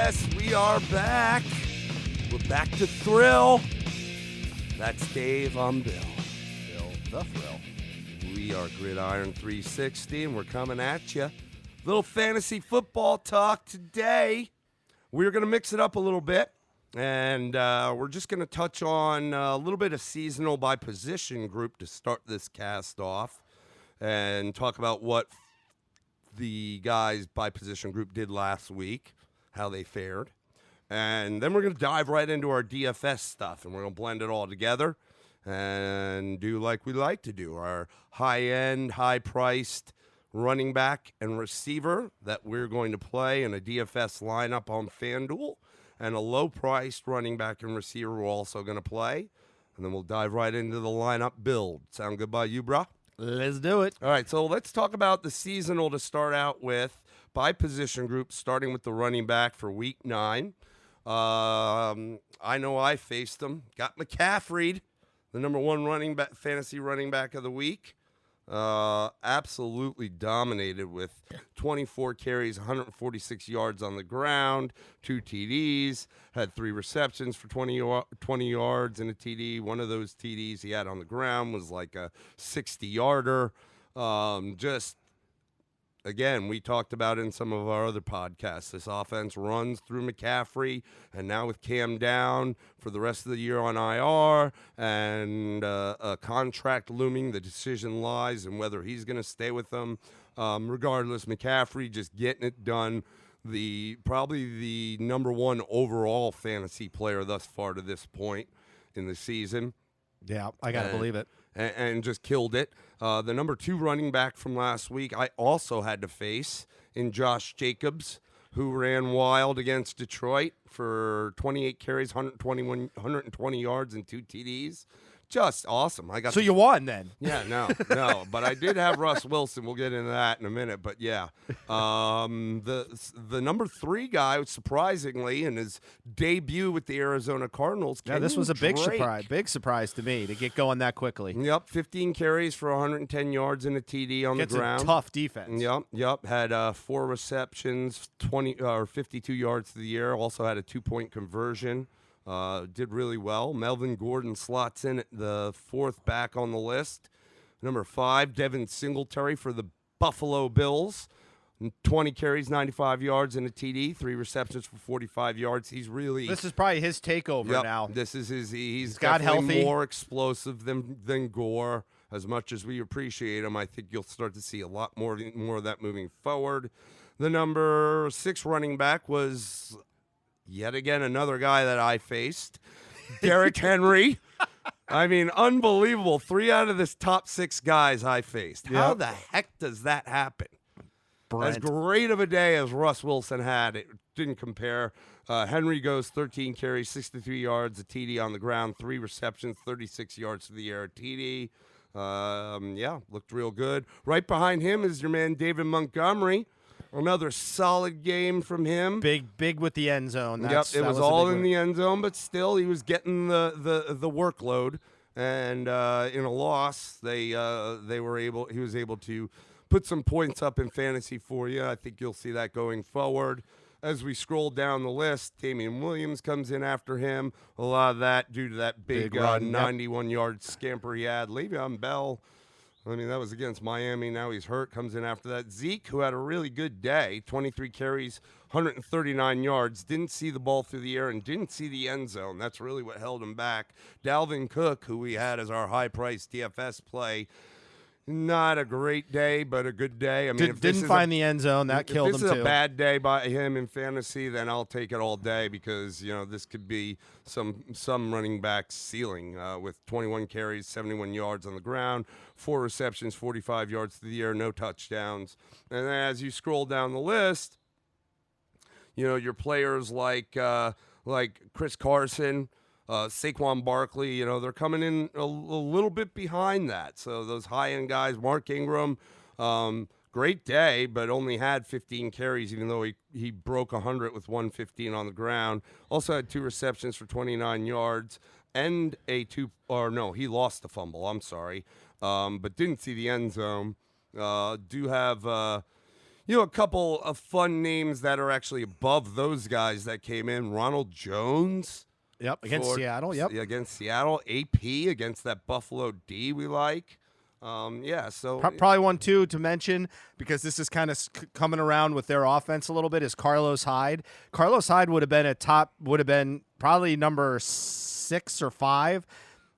Yes, we are back. We're back to Thrill. That's Dave. I'm Bill. Bill the Thrill. We are Gridiron 360, and we're coming at you. Little fantasy football talk today. We're going to mix it up a little bit, and we're just going to touch on a little bit of seasonal by position group to start this cast off and talk about what the guys by position group did last week, how they fared. And then we're going to dive right into our DFS stuff, and we're going to blend it all together and do like we like to do, our high-end, high-priced running back and receiver that we're going to play in a DFS lineup on FanDuel, and a low-priced running back and receiver we're also going to play. And then we'll dive right into the lineup build. Sound good by you, brah? Let's do it. All right, so let's talk about the seasonal to start out with by position group, starting with the running back for Week 9. I know I faced him. Got McCaffrey, the number one fantasy running back of the week. Absolutely dominated with 24 carries, 146 yards on the ground, 2 TDs, had 3 receptions for 20 yards and a TD. One of those TDs he had on the ground was like a 60-yarder. Again, we talked about in some of our other podcasts, this offense runs through McCaffrey, and now with Cam down for the rest of the year on IR and a contract looming, the decision lies in whether he's going to stay with them. Regardless, McCaffrey just getting it done, probably the number one overall fantasy player thus far to this point in the season. Yeah, I got to believe it. And just killed it. The number 2 running back from last week, I also had to face in Josh Jacobs, who ran wild against Detroit for 28 carries, 120 yards, and 2 TDs. Just awesome. So you won then? Yeah, no. But I did have Russ Wilson. We'll get into that in a minute. But yeah, the number 3 guy, surprisingly, in his debut with the Arizona Cardinals. Yeah, this was a big surprise to me to get going that quickly. Yep, 15 carries for 110 yards and a TD on the ground. It's a tough defense. Yep. Had 4 receptions, 52 yards to the air. Also had a 2-point conversion. Did really well. Melvin Gordon slots in at the 4th back on the list. Number 5, Devin Singletary for the Buffalo Bills. 20 carries, 95 yards, and a TD. 3 receptions for 45 yards. This is probably his takeover now. This is his. He's got definitely healthy, more explosive than Gore. As much as we appreciate him, I think you'll start to see a lot more of that moving forward. The number 6 running back was yet again another guy that I faced, Derrick Henry. I mean, unbelievable. 3 out of this top 6 guys I faced. How the heck does that happen? As great of a day as Russ Wilson had, it didn't compare. Henry goes 13 carries, 63 yards, a TD on the ground, 3 receptions, 36 yards to the air, a TD. Looked real good. Right behind him is your man David Montgomery. Another solid game from him. Big with the end zone. It was all in the end zone, but still he was getting the workload. And in a loss, he was able to put some points up in fantasy for you. I think you'll see that going forward. As we scroll down the list, Damian Williams comes in after him. A lot of that due to that big 91-yard scamper he had. Le'Veon Bell, I mean, that was against Miami. Now he's hurt. Comes in after that. Zeke, who had a really good day, 23 carries, 139 yards. Didn't see the ball through the air and didn't see the end zone. That's really what held him back. Dalvin Cook, who we had as our high-priced DFS play, not a great day, but a good day. I mean, didn't find the end zone. That killed him, too. If this is a bad day by him in fantasy, then I'll take it all day because, this could be some running back ceiling with 21 carries, 71 yards on the ground, 4 receptions, 45 yards to the air, no touchdowns. And then as you scroll down the list, your players like Chris Carson, Saquon Barkley, they're coming in a little bit behind that. So those high-end guys, Mark Ingram, great day, but only had 15 carries, even though he broke 100 with 115 on the ground. Also had 2 receptions for 29 yards and he lost the fumble. I'm sorry, but didn't see the end zone. Do have A couple of fun names that are actually above those guys that came in. Ronald Jones. Yep, against Seattle. Yep, against Seattle. AP against that Buffalo D we like. So probably one too to mention, because this is kind of coming around with their offense a little bit, is Carlos Hyde. Carlos Hyde would have been probably number 6 or 5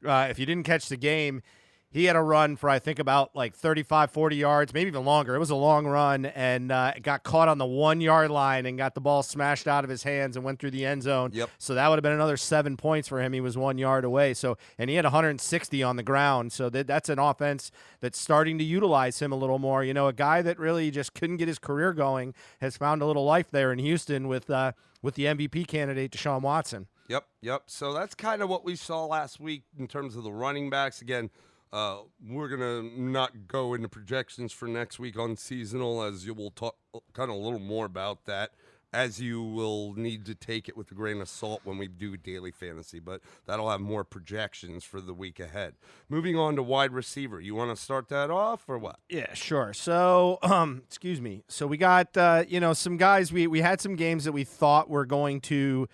if you didn't catch the game. He had a run for, I think, about like 35, 40 yards, maybe even longer. It was a long run, and got caught on the 1-yard line and got the ball smashed out of his hands and went through the end zone. Yep. So that would have been another 7 points for him. He was 1 yard away. And he had 160 on the ground. So that's an offense that's starting to utilize him a little more. A guy that really just couldn't get his career going has found a little life there in Houston with the MVP candidate, Deshaun Watson. Yep. So that's kind of what we saw last week in terms of the running backs. Again, we're going to not go into projections for next week on seasonal, as you will talk kind of a little more about that, as you will need to take it with a grain of salt when we do daily fantasy, but that'll have more projections for the week ahead. Moving on to wide receiver. You want to start that off or what? Yeah, sure. So, excuse me. So we got, some guys, we had some games that we thought were going to,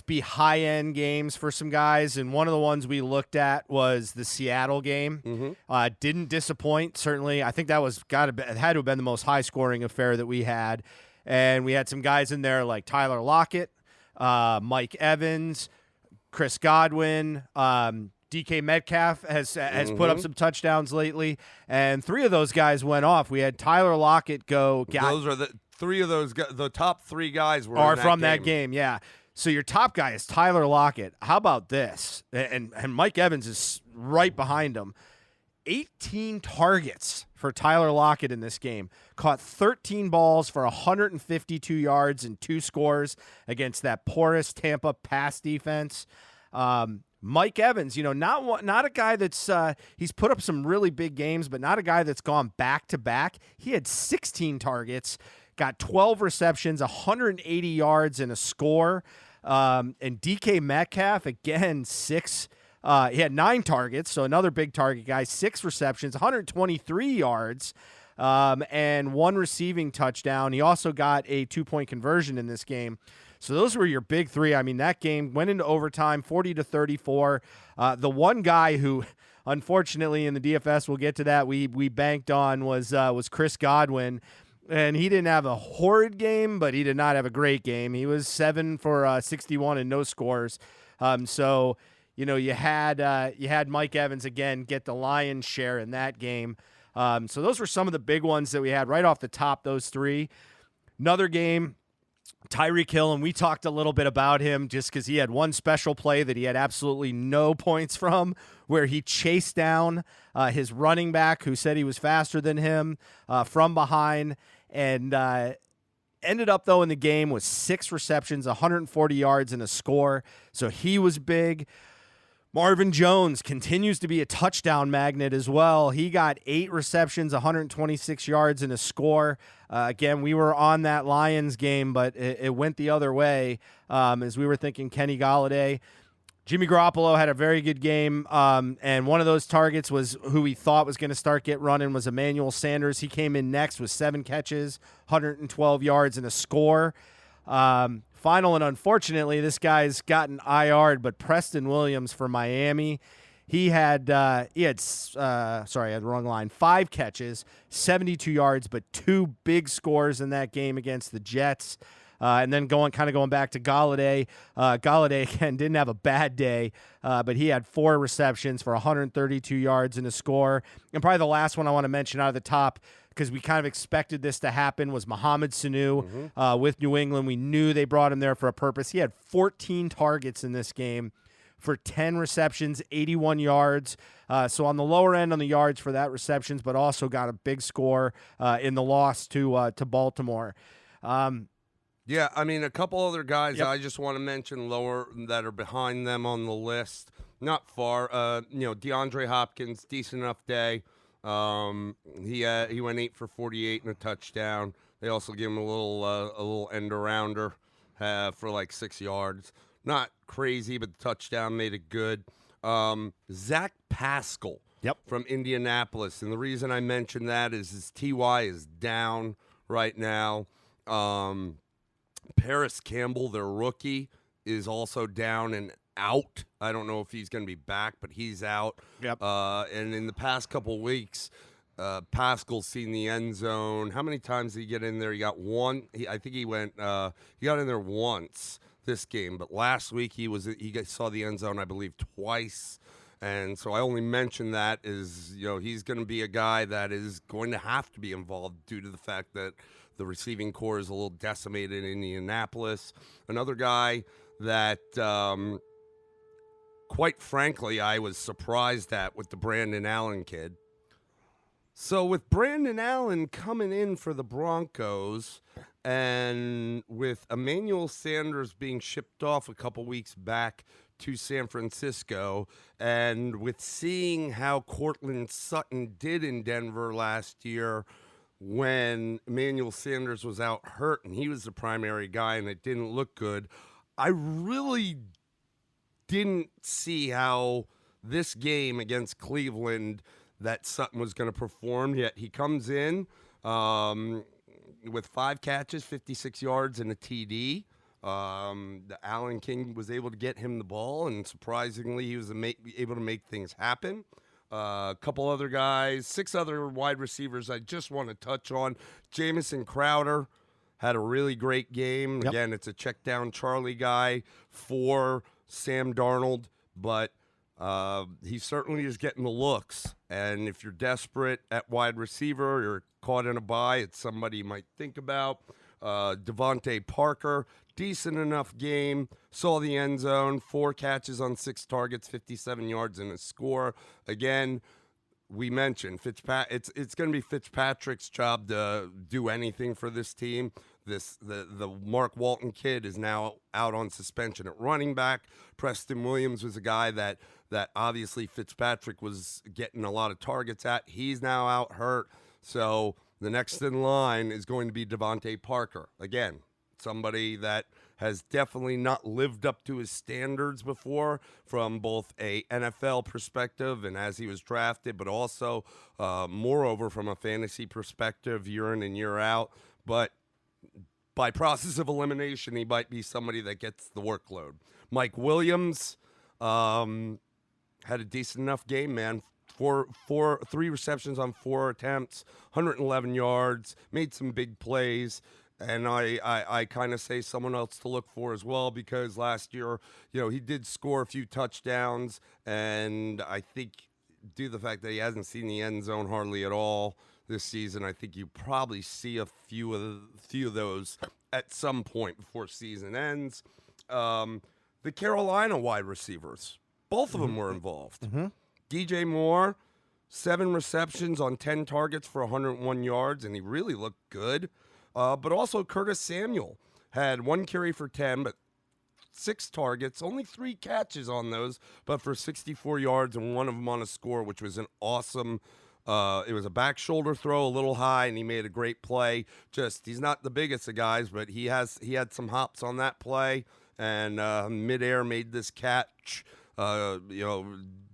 be high-end games for some guys, and one of the ones we looked at was the Seattle game. Mm-hmm. Didn't disappoint, certainly. I think that had to have been the most high-scoring affair that we had, and we had some guys in there like Tyler Lockett, Mike Evans, Chris Godwin, DK Metcalf has put up some touchdowns lately, and 3 of those guys went off. We had Tyler Lockett Those are the 3 of those guys. The top 3 guys are from that game, yeah. So your top guy is Tyler Lockett. How about this? And Mike Evans is right behind him. 18 targets for Tyler Lockett in this game. Caught 13 balls for 152 yards and 2 scores against that porous Tampa pass defense. Mike Evans, not a guy that's he's put up some really big games, but not a guy that's gone back to back. He had 16 targets, got 12 receptions, 180 yards and a score. And DK Metcalf, again, 6. He had 9 targets, so another big target guy, 6 receptions, 123 yards, and 1 receiving touchdown. He also got a 2-point conversion in this game. So those were your big 3. I mean, that game went into overtime, 40-34. The one guy who, unfortunately, in the DFS, we'll get to that, we banked on was Chris Godwin. And he didn't have a horrid game, but he did not have a great game. He was 7 for 61 and no scores. So you had Mike Evans again get the lion's share in that game. So those were some of the big ones that we had right off the top. Those 3. Another game, Tyreek Hill, and we talked a little bit about him just because he had one special play that he had absolutely no points from, where he chased down his running back who said he was faster than him from behind. And ended up, though, in the game with 6 receptions, 140 yards, and a score. So he was big. Marvin Jones continues to be a touchdown magnet as well. He got 8 receptions, 126 yards, and a score. Again, we were on that Lions game, but it went the other way as we were thinking Kenny Golladay. Jimmy Garoppolo had a very good game, and one of those targets was who we thought was going to start get running was Emmanuel Sanders. He came in next with 7 catches, 112 yards, and a score. Final, and unfortunately, this guy's gotten IR'd, but Preston Williams for Miami, he had I had the wrong line, 5 catches, 72 yards, but 2 big scores in that game against the Jets. And then going back to Golladay. Golladay, again, didn't have a bad day, but he had 4 receptions for 132 yards and a score. And probably the last one I want to mention out of the top, because we kind of expected this to happen, was Mohamed Sanu with New England. We knew they brought him there for a purpose. He had 14 targets in this game for 10 receptions, 81 yards. So on the lower end on the yards for that receptions, but also got a big score in the loss to Baltimore. Yeah, I mean, a couple other guys I just want to mention lower that are behind them on the list. Not far. DeAndre Hopkins, decent enough day. He went 8 for 48 and a touchdown. They also gave him a little end arounder for like 6 yards. Not crazy, but the touchdown made it good. Zach Pascal Yep. from Indianapolis. And the reason I mention that is Ty is down right now. Paris Campbell, their rookie, is also down and out. I don't know if he's going to be back, but he's out. Yep. And in the past couple weeks, Pascal's seen the end zone. How many times did he get in there? He got one. I think he went. He got in there once this game, but last week he saw the end zone, I believe, twice. And so I only mention that is, he's going to be a guy that is going to have to be involved due to the fact that the receiving core is a little decimated in Indianapolis. Another guy that, quite frankly, I was surprised at with the Brandon Allen kid. So with Brandon Allen coming in for the Broncos and with Emmanuel Sanders being shipped off a couple weeks back to San Francisco, and with seeing how Cortland Sutton did in Denver last year when Emmanuel Sanders was out hurt and he was the primary guy and it didn't look good, I really didn't see how this game against Cleveland that Sutton was going to perform. Yet he comes in with 5 catches, 56 yards, and a TD. The Allen King was able to get him the ball, and surprisingly, he was able to make things happen. A couple other guys, 6 other wide receivers I just want to touch on. Jamison Crowder had a really great game. Yep. Again, it's a check down Charlie guy for Sam Darnold, but he certainly is getting the looks. And if you're desperate at wide receiver, you're caught in a bye, it's somebody you might think about. Devontae Parker, decent enough game, saw the end zone, 4 catches on 6 targets, 57 yards and a score. Again, we mentioned it's going to be Fitzpatrick's job to do anything for this team. The Mark Walton kid is now out on suspension at running back. Preston Williams was a guy that obviously Fitzpatrick was getting a lot of targets at. He's now out hurt. So the next in line is going to be Devontae Parker. Again, somebody that has definitely not lived up to his standards before from both a NFL perspective and as he was drafted, but also, moreover, from a fantasy perspective, year in and year out. But by process of elimination, he might be somebody that gets the workload. Mike Williams had a decent enough game, man. 3 receptions on 4 attempts, 111 yards, made some big plays. And I kind of say someone else to look for as well, because last year, he did score a few touchdowns, and I think due to the fact that he hasn't seen the end zone hardly at all this season, I think you probably see a few of those at some point before season ends. The Carolina wide receivers, both of them were involved. Mm-hmm. DJ Moore, 7 receptions on 10 targets for 101 yards, and he really looked good. But also Curtis Samuel had 1 carry for 10, but 6 targets, only 3 catches on those, but for 64 yards and 1 of them on a score, which was an awesome. It was a back shoulder throw, a little high, and he made a great play. He's not the biggest of guys, but he had some hops on that play, and midair made this catch,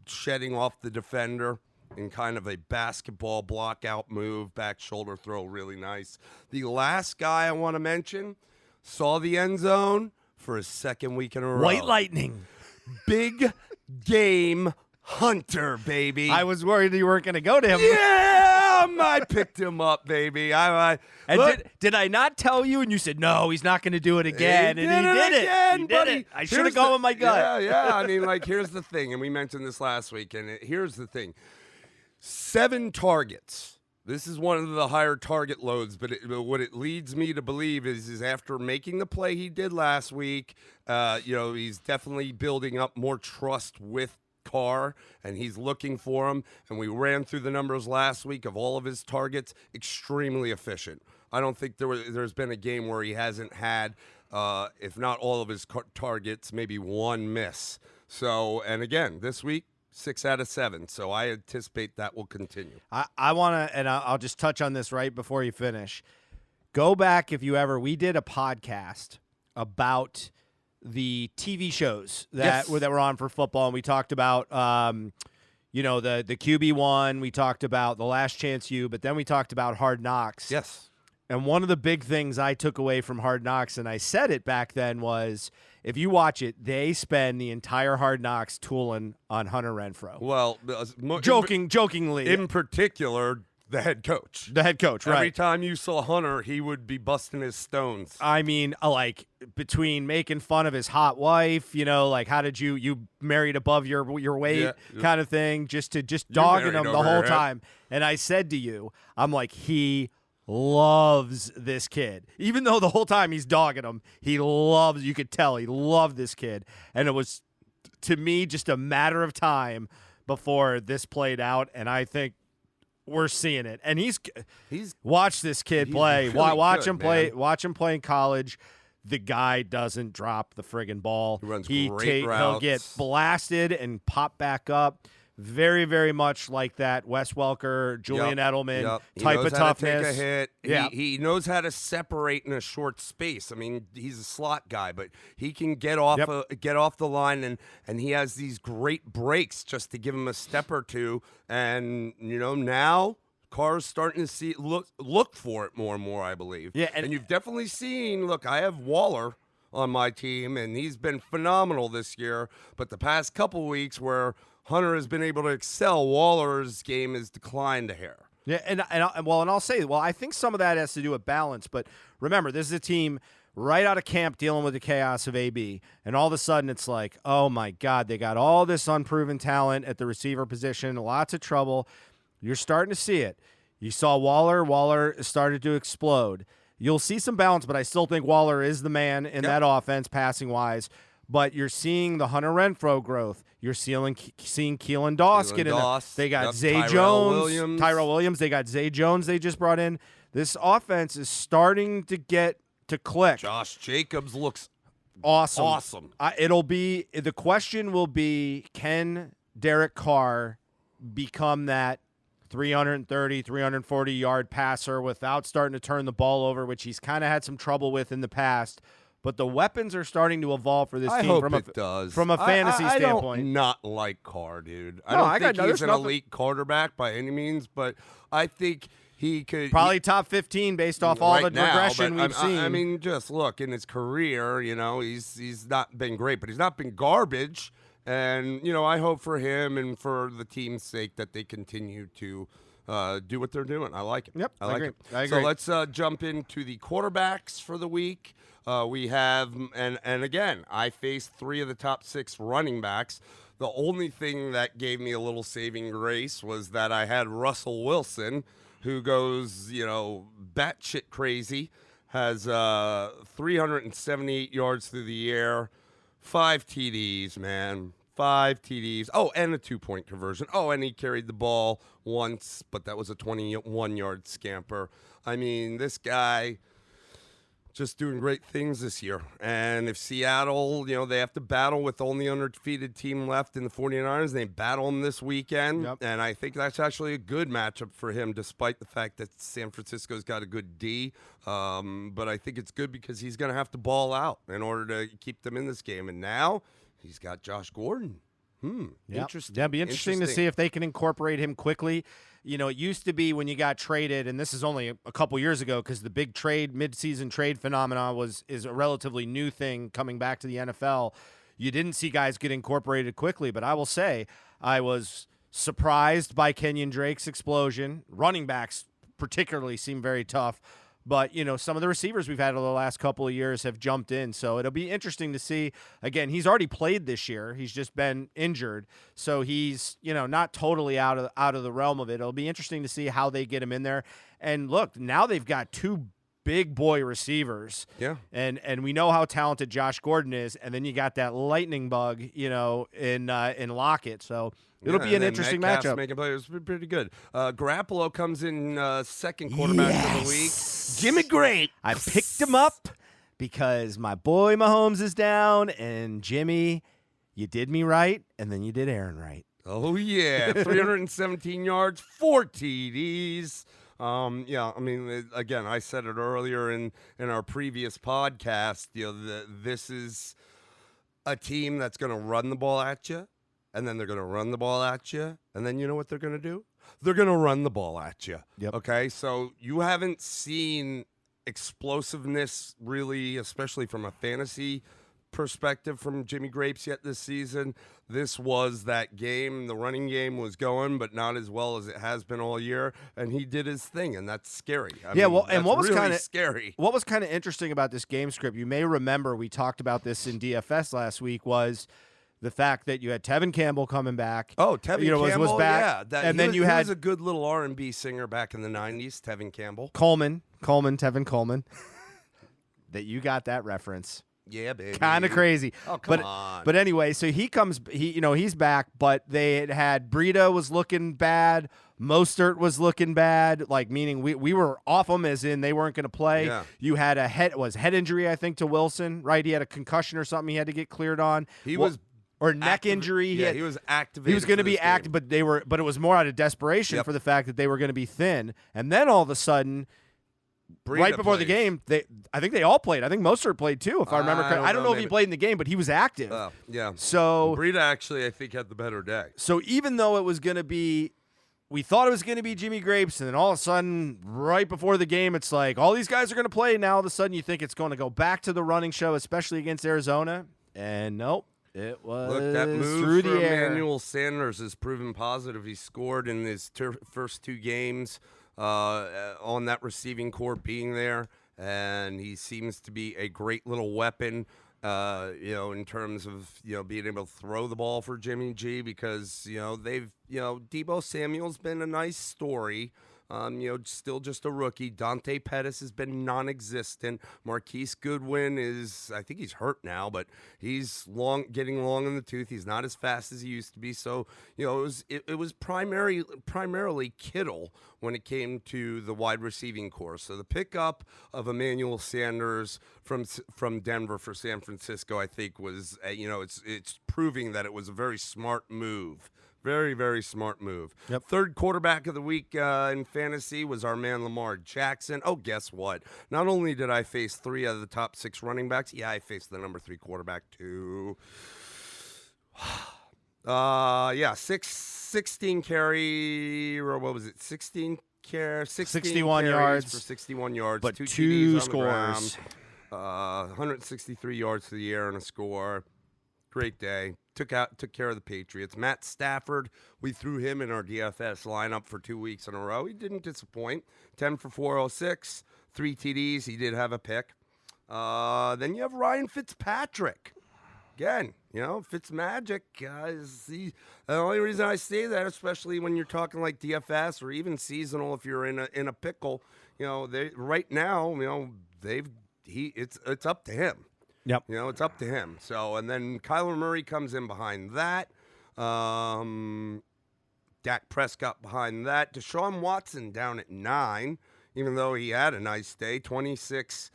shedding off the defender in kind of a basketball block-out move, back shoulder throw, really nice. The last guy I want to mention saw the end zone for his 2nd week in a row. White Lightning. Big game hunter, baby. I was worried you weren't going to go to him. Yeah, I picked him up, baby. Did I not tell you? And you said, no, he's not going to do it again. He And he did it. again, He did buddy. it. I should have gone with my gut. Yeah. I mean, here's the thing, and we mentioned this last week, and here's the thing. 7 targets. This is one of the higher target loads, but what it leads me to believe is after making the play he did last week, he's definitely building up more trust with Carr, and he's looking for him. And we ran through the numbers last week of all of his targets, extremely efficient. I don't think there's been a game where he hasn't had, if not all of his targets, maybe 1 miss. So, and again, this week, 6 out of 7. So I anticipate that will continue. I want to, and I'll just touch on this right before you finish. Go back we did a podcast about the TV shows that were on for football, and we talked about the QB1, we talked about The Last Chance U, but then we talked about Hard Knocks. Yes. And one of the big things I took away from Hard Knocks, and I said it back then, was if you watch it, they spend the entire Hard Knocks tooling on Hunter Renfrow. Well, Jokingly. in particular, the head coach. The head coach, right. Every time you saw Hunter, he would be busting his stones. I mean, like, between making fun of his hot wife, like, how did you married above your weight kind of thing, just dogging him the whole time. And I said to you, I'm like, he loves this kid. Even though the whole time he's dogging him, you could tell he loved this kid. And it was, to me, just a matter of time before this played out. And I think we're seeing it. And he's watch this kid play. Really watch good, him play. man. Watch him play in college. The guy doesn't drop the friggin' ball. He runs He'll great routes. get blasted and pop back up. Very, very much like that Wes Welker, Julian Edelman type of toughness. Take a hit. Yeah. He knows how to separate in a short space. I mean, he's a slot guy, but he can get off the line, and he has these great breaks just to give him a step or two. And now Carr's starting to look for it more and more, I believe. Yeah, and you've definitely seen. Look, I have Waller on my team, and he's been phenomenal this year. But the past couple weeks where Hunter has been able to excel, Waller's game has declined a hair. Yeah, and I'll say, I think some of that has to do with balance. But remember, this is a team right out of camp dealing with the chaos of AB, and all of a sudden it's like, oh my God, they got all this unproven talent at the receiver position, lots of trouble. You're starting to see it. You saw Waller started to explode. You'll see some balance, but I still think Waller is the man in that offense, passing-wise. But you're seeing the Hunter Renfrow growth. You're seeing Keelan Doss get in there. They got Zay Jones. Tyrell Williams. They got Zay Jones they just brought in. This offense is starting to get to click. Josh Jacobs looks awesome. The question will be, can Derek Carr become that 330, 340-yard passer without starting to turn the ball over, which he's kind of had some trouble with in the past. But the weapons are starting to evolve for this team from a fantasy standpoint. I don't not like Carr, dude. I don't think he's an elite quarterback by any means, but I think he could probably top 15 based off all the regression we've seen. I mean, just look in his career. He's not been great, but he's not been garbage. And I hope for him and for the team's sake that they continue to do what they're doing. I like it. Yep, I like agree. it. I agree. So let's jump into the quarterbacks for the week. We have, and again, I faced 3 of the top 6 running backs. The only thing that gave me a little saving grace was that I had Russell Wilson, who goes, batshit crazy, has 378 yards through the air, 5 TDs, man. 5 TDs. Oh, and a 2-point conversion. Oh, and he carried the ball once, but that was a 21-yard scamper. I mean, this guy just doing great things this year. And if Seattle, they have to battle with the only undefeated team left in the 49ers, they battle them this weekend. Yep. And I think that's actually a good matchup for him, despite the fact that San Francisco's got a good D. But I think it's good because he's going to have to ball out in order to keep them in this game. And now he's got Josh Gordon. Interesting. Yeah, it'd be interesting to see if they can incorporate him quickly. It used to be when you got traded, and this is only a couple years ago because the big mid-season trade phenomenon is a relatively new thing coming back to the NFL. You didn't see guys get incorporated quickly, but I will say I was surprised by Kenyon Drake's explosion. Running backs particularly seem very tough. But, some of the receivers we've had over the last couple of years have jumped in. So it'll be interesting to see. Again, he's already played this year. He's just been injured. So he's, not totally out of the realm of it. It'll be interesting to see how they get him in there. And look, now they've got 2 big boy receivers. Yeah. And we know how talented Josh Gordon is. And then you got that lightning bug, in Lockett. So it'll be an interesting matchup. Making players pretty good. Garoppolo comes in second quarterback of the week. Jimmy Great. I picked him up because my boy Mahomes is down, and Jimmy, you did me right, and then you did Aaron right. Oh, yeah. 317 yards, 4 TDs. I mean, again, I said it earlier in our previous podcast, this is a team that's going to run the ball at you. and then they're going to run the ball at you, and then you know what they're going to do? They're going to run the ball at you. Yep. Okay, so you haven't seen explosiveness really, especially from a fantasy perspective from Jimmy Grapes yet this season. This was that game. The running game was going, but not as well as it has been all year. And he did his thing, and that's scary. I mean, and what was really kind of scary? What was kind of interesting about this game script, you may remember we talked about this in DFS last week, was the fact that you had Tevin Campbell coming back. Oh, Tevin Campbell, was back. yeah. And then he you had was a good little R&B singer back in the 90s, Tevin Campbell. Tevin Coleman. That you got that reference. Yeah, baby. Kind of crazy. Oh, come on. But anyway, so he's back, but they had Breida was looking bad. Mostert was looking bad, like meaning we were off them as in they weren't going to play. Yeah. You had a head injury, I think, to Wilson, right? He had a concussion or something he had to get cleared on. Or neck injury. Yeah, he was activated. He was going to be active, but it was more out of desperation for the fact that they were going to be thin. And then all of a sudden, Breida right before the plays. game, I think they all played. I think Mostert played too, if I remember correctly. I don't know if he played in the game, but he was active. Oh, yeah. So Breida actually, I think, had the better day. So even though it was going to be, we thought it was going to be Jimmy Grapes, and then all of a sudden, right before the game, it's like all these guys are going to play. Now all of a sudden, you think it's going to go back to the running show, especially against Arizona, and nope. It was Look, that move through for the air. Emmanuel Sanders has proven positive. He scored in his first two games on that receiving core being there, and he seems to be a great little weapon, in terms of, being able to throw the ball for Jimmy G because, Deebo Samuel's been a nice story. Still just a rookie. Dante Pettis has been non-existent. Marquise Goodwin I think he's hurt now, but he's getting long in the tooth. He's not as fast as he used to be. So, it was primarily Kittle when it came to the wide receiving core. So the pickup of Emmanuel Sanders from Denver for San Francisco, I think was, it's proving that it was a very smart move. Very, very smart move. Yep. Third quarterback of the week in fantasy was our man Lamar Jackson. Oh, guess what? Not only did I face 3 out of the top 6 running backs, I faced the number 3 quarterback too. 16 carry, or what was it? 16 61 yards for 61 yards, but 2 2 TDs scores. On the ground, 163 yards to the air and a score. Great day. Took care of the Patriots. Matt Stafford, we threw him in our DFS lineup for 2 weeks in a row. He didn't disappoint. 10 for 406, 3 TDs. He did have a pick. Then you have Ryan Fitzpatrick. Again, Fitzmagic. The only reason I say that, especially when you're talking like DFS or even seasonal, if you're in a pickle, right now, it's up to him. Yep. It's up to him. So, and then Kyler Murray comes in behind that. Dak Prescott behind that. Deshaun Watson down at 9, even though he had a nice day. 26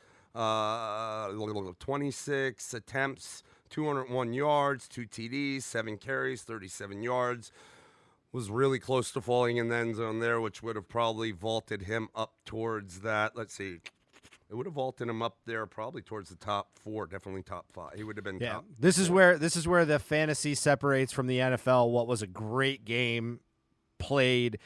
attempts, 201 yards, 2 TDs, 7 carries, 37 yards. Was really close to falling in the end zone there, which would have probably vaulted him up towards that. Let's see. It would have vaulted him up there probably towards the top 4, definitely top 5. He would have been top. This is where the fantasy separates from the NFL. What was a great game played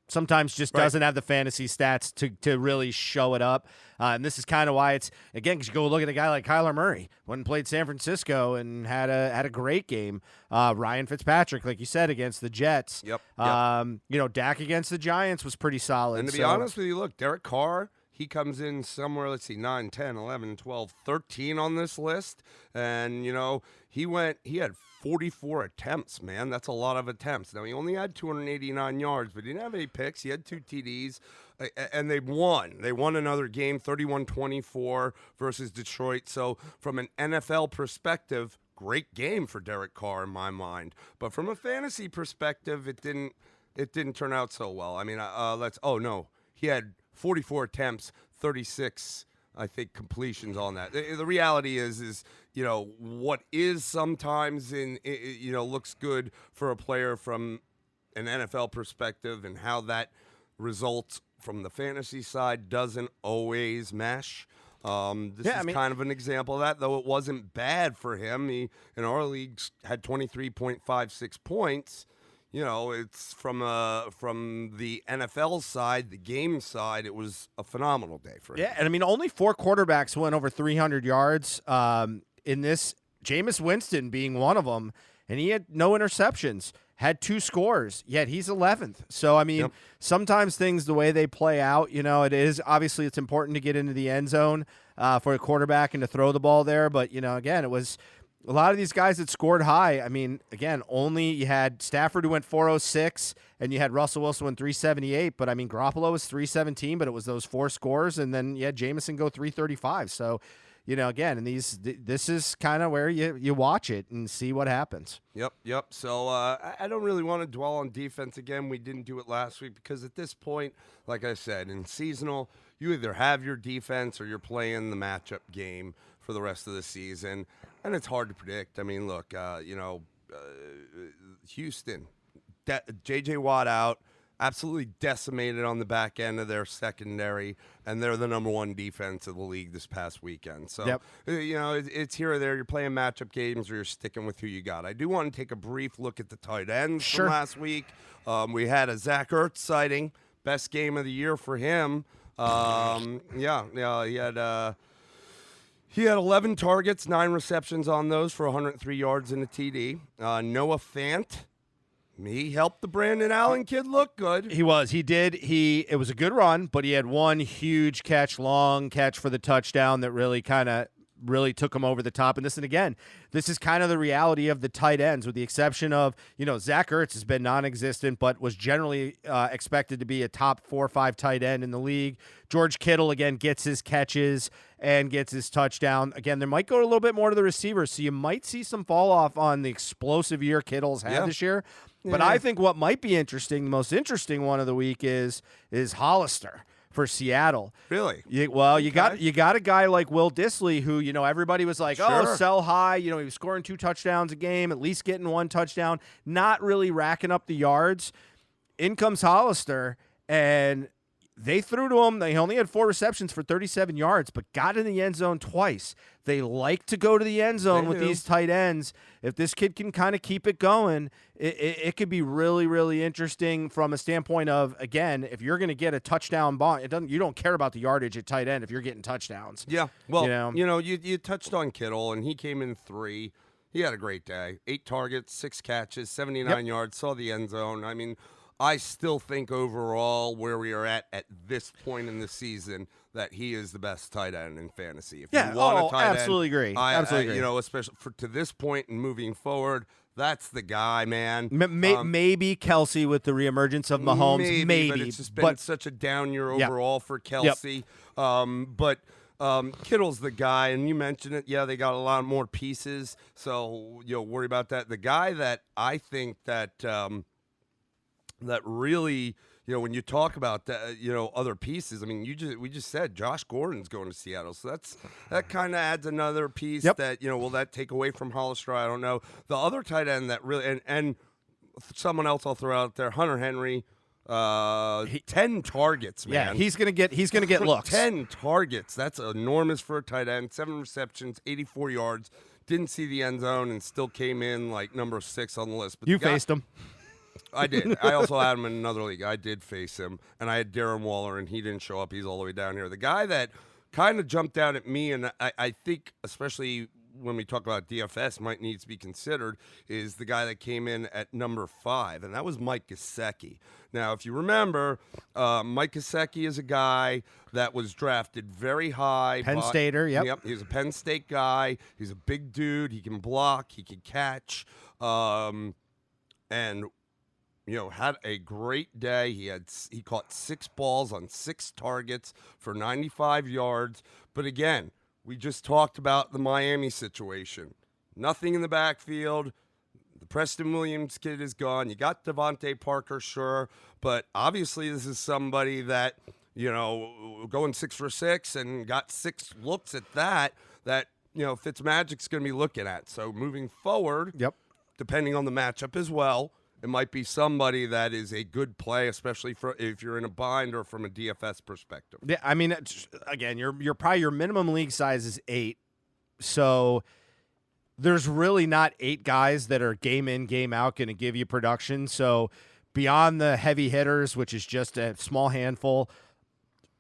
sometimes doesn't have the fantasy stats to really show it up. And this is kind of why it's, again, because you go look at a guy like Kyler Murray, went and played San Francisco and had a great game. Ryan Fitzpatrick, like you said, against the Jets. Yep. Dak against the Giants was pretty solid. And to be honest with you, look, Derek Carr, he comes in somewhere, 9, 10, 11, 12, 13 on this list. And, he had 44 attempts, man. That's a lot of attempts. Now, he only had 289 yards, but he didn't have any picks. He had 2 TDs, and they won. They won another game, 31-24 versus Detroit. So from an NFL perspective, great game for Derek Carr in my mind. But from a fantasy perspective, it didn't turn out so well. I mean, he had 44 attempts, 36, I think, completions on that. The reality is what is sometimes looks good for a player from an NFL perspective and how that results from the fantasy side doesn't always mesh. This is kind of an example of that, though it wasn't bad for him. He, in our leagues, had 23.56 points. You know, it's from the NFL side, the game side, it was a phenomenal day for him. Yeah, and I mean, only 4 quarterbacks went over 300 yards in this, Jameis Winston being one of them, and he had no interceptions, had 2 scores, yet he's 11th. So, I mean, sometimes things, the way they play out, you know, obviously it's important to get into the end zone for a quarterback and to throw the ball there. But, you know, again, it was a lot of these guys that scored high. I mean, again, only you had Stafford who went 406 and you had Russell Wilson went 378. But, I mean, Garoppolo was 317, but it was those 4 scores. And then you had Jameson go 335. So, you know, again, and this is kind of where you watch it and see what happens. Yep. So I don't really want to dwell on defense again. We didn't do it last week because at this point, like I said, in seasonal, you either have your defense or you're playing the matchup game for the rest of the season, and it's hard to predict. I mean, look, Houston, J.J. Watt out. Absolutely decimated on the back end of their secondary, and they're the number 1 defense of the league this past weekend. So, you know, it's here or there. You're playing matchup games or you're sticking with who you got. I do want to take a brief look at the tight ends from last week. We had a Zach Ertz sighting, best game of the year for him. He had 11 targets, 9 receptions on those for 103 yards and a TD. Noah Fant. He helped the Brandon Allen kid look good. He was. He did. It was a good run, but he had one huge catch, long catch for the touchdown that really took him over the top. And this is kind of the reality of the tight ends, with the exception of, you know, Zach Ertz has been non-existent, but was generally expected to be a top 4 or 5 tight end in the league. George Kittle, again, gets his catches and gets his touchdown. Again, there might go a little bit more to the receivers, so you might see some fall off on the explosive year Kittle's had this year. But I think what might be interesting, the most interesting one of the week is Hollister for Seattle. Really? You got a guy like Will Dissly who, you know, everybody was like, oh, sell high. You know, he was scoring 2 touchdowns a game, at least getting 1 touchdown, not really racking up the yards. In comes Hollister, and they threw to him. They only had 4 receptions for 37 yards, but got in the end zone twice. They like to go to the end zone with these tight ends. If this kid can kind of keep it going, it could be really, really interesting from a standpoint of, again, if you're going to get a touchdown ball, you don't care about the yardage at tight end if you're getting touchdowns. Yeah. Well, you touched on Kittle, and he came in 3. He had a great day. 8 targets, 6 catches, 79 yards, saw the end zone. I mean, I still think overall where we are at this point in the season that he is the best tight end in fantasy. If you want a tight absolutely end, agree. Absolutely agree. You know, especially to this point and moving forward, that's the guy, man. Maybe Kelsey with the reemergence of Mahomes. Maybe, but it's just been such a down year overall for Kelsey. But Kittle's the guy, and you mentioned it. Yeah, they got a lot more pieces, so worry about that. The guy that I think that that really, when you talk about that, other pieces. I mean, we just said Josh Gordon's going to Seattle, so that kind of adds another piece that will that take away from Hollister? I don't know. The other tight end that really and someone else I'll throw out there, Hunter Henry. 10 targets, man. Yeah, he's gonna get looks. 10 targets. That's enormous for a tight end. 7 receptions, 84 yards. Didn't see the end zone and still came in like number 6 on the list. But you faced him. I did. I also had him in another league. I did face him, and I had Darren Waller, and he didn't show up. He's all the way down here. The guy that kind of jumped out at me, and I think especially when we talk about DFS might need to be considered, is the guy that came in at number 5, and that was Mike Gesicki. Now, if you remember, Mike Gesicki is a guy that was drafted very high. Penn Stater, yep. Yep, he's a Penn State guy. He's a big dude. He can block. He can catch. And had a great day. He caught 6 balls on 6 targets for 95 yards. But again, we just talked about the Miami situation. Nothing in the backfield. The Preston Williams kid is gone. You got Devontae Parker, sure. But obviously this is somebody that, going 6 for 6 and got 6 looks at that Fitzmagic's going to be looking at. So moving forward, depending on the matchup as well, It might be somebody that is a good play, especially if you're in a bind or from a DFS perspective. Yeah, I mean, again, you're probably your minimum league size is 8, so there's really not 8 guys that are game in, game out going to give you production. So beyond the heavy hitters, which is just a small handful,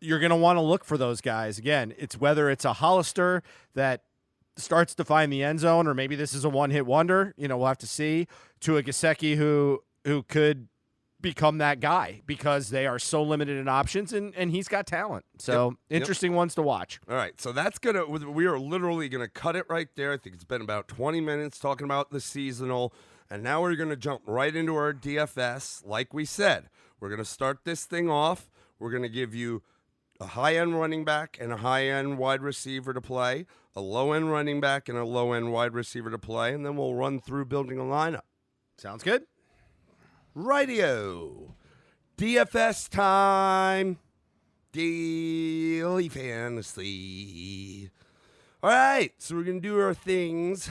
you're going to want to look for those guys. Again, it's whether it's a Hollister that starts to find the end zone, or maybe this is a one-hit wonder. We'll have to see. To a Gesicki who could become that guy because they are so limited in options, and he's got talent. So interesting ones to watch. All right, so we are literally gonna cut it right there. I think it's been about 20 minutes talking about the seasonal, and now we're gonna jump right into our DFS. Like we said, we're gonna start this thing off. We're gonna give you a high-end running back and a high-end wide receiver to play, a low-end running back and a low-end wide receiver to play, and then we'll run through building a lineup. Sounds good. Rightio. DFS time. Daily fantasy. All right, so we're going to do our things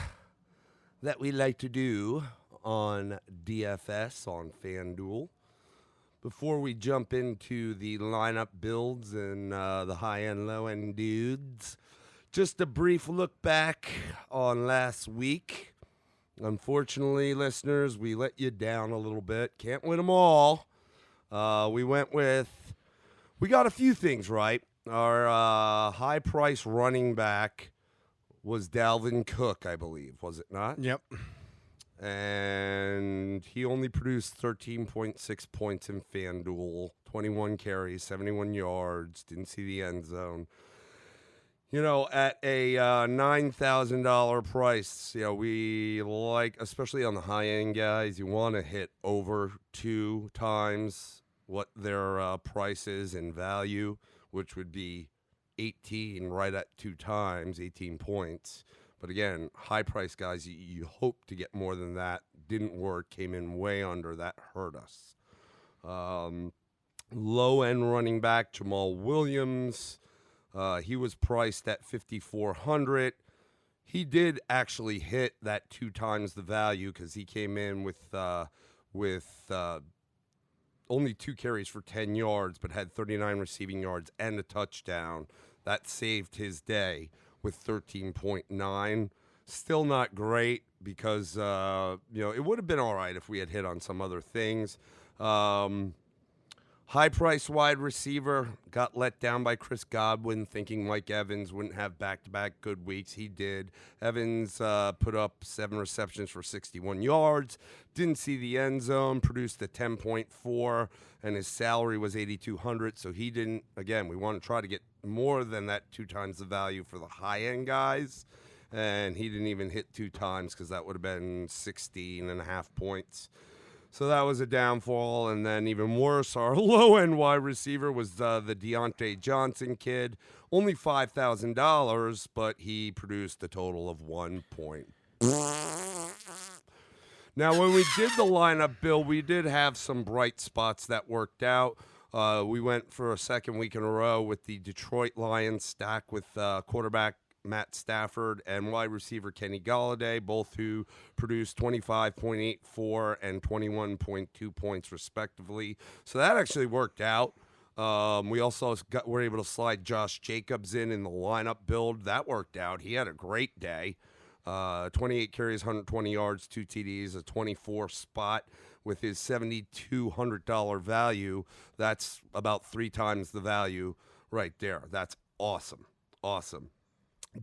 that we like to do on DFS on FanDuel. Before we jump into the lineup builds and the high-end, low-end dudes, just a brief look back on last week. Unfortunately, listeners, we let you down a little bit. Can't win them all. We got a few things right. Our high-price running back was Dalvin Cook, I believe, was it not? Yep. And he only produced 13.6 points in FanDuel, 21 carries, 71 yards, didn't see the end zone. At a $9,000 price, we like, especially on the high-end guys, you want to hit over 2 times what their price is in value, which would be 18, right at 2 times, 18 points. But again, high-price guys, you hope to get more than that. Didn't work, came in way under. That hurt us. Low-end running back, Jamal Williams. He was priced at $5,400. He did actually hit that 2 times the value because he came in with only 2 carries for 10 yards, but had 39 receiving yards and a touchdown. That saved his day with 13.9. Still not great because it would have been all right if we had hit on some other things. High-price wide receiver got let down by Chris Godwin, thinking Mike Evans wouldn't have back-to-back good weeks. He did. Evans put up 7 receptions for 61 yards, didn't see the end zone, produced a 10.4, and his salary was $8,200, so he didn't. Again, we want to try to get more than that 2 times the value for the high-end guys, and he didn't even hit 2 times because that would have been 16.5 points. So that was a downfall, and then even worse, our low-end wide receiver was the Deontay Johnson kid. Only $5,000, but he produced a total of 1 point. Now, when we did the lineup, Bill, we did have some bright spots that worked out. We went for a second week in a row with the Detroit Lions stack with quarterback Matt Stafford and wide receiver Kenny Golladay, both who produced 25.84 and 21.2 points respectively. So that actually worked out. We also were able to slide Josh Jacobs in the lineup build. That worked out. He had a great day. 28 carries, 120 yards, 2 TDs, a 24 spot with his $7,200 value. That's about 3 times the value right there. That's awesome. Awesome.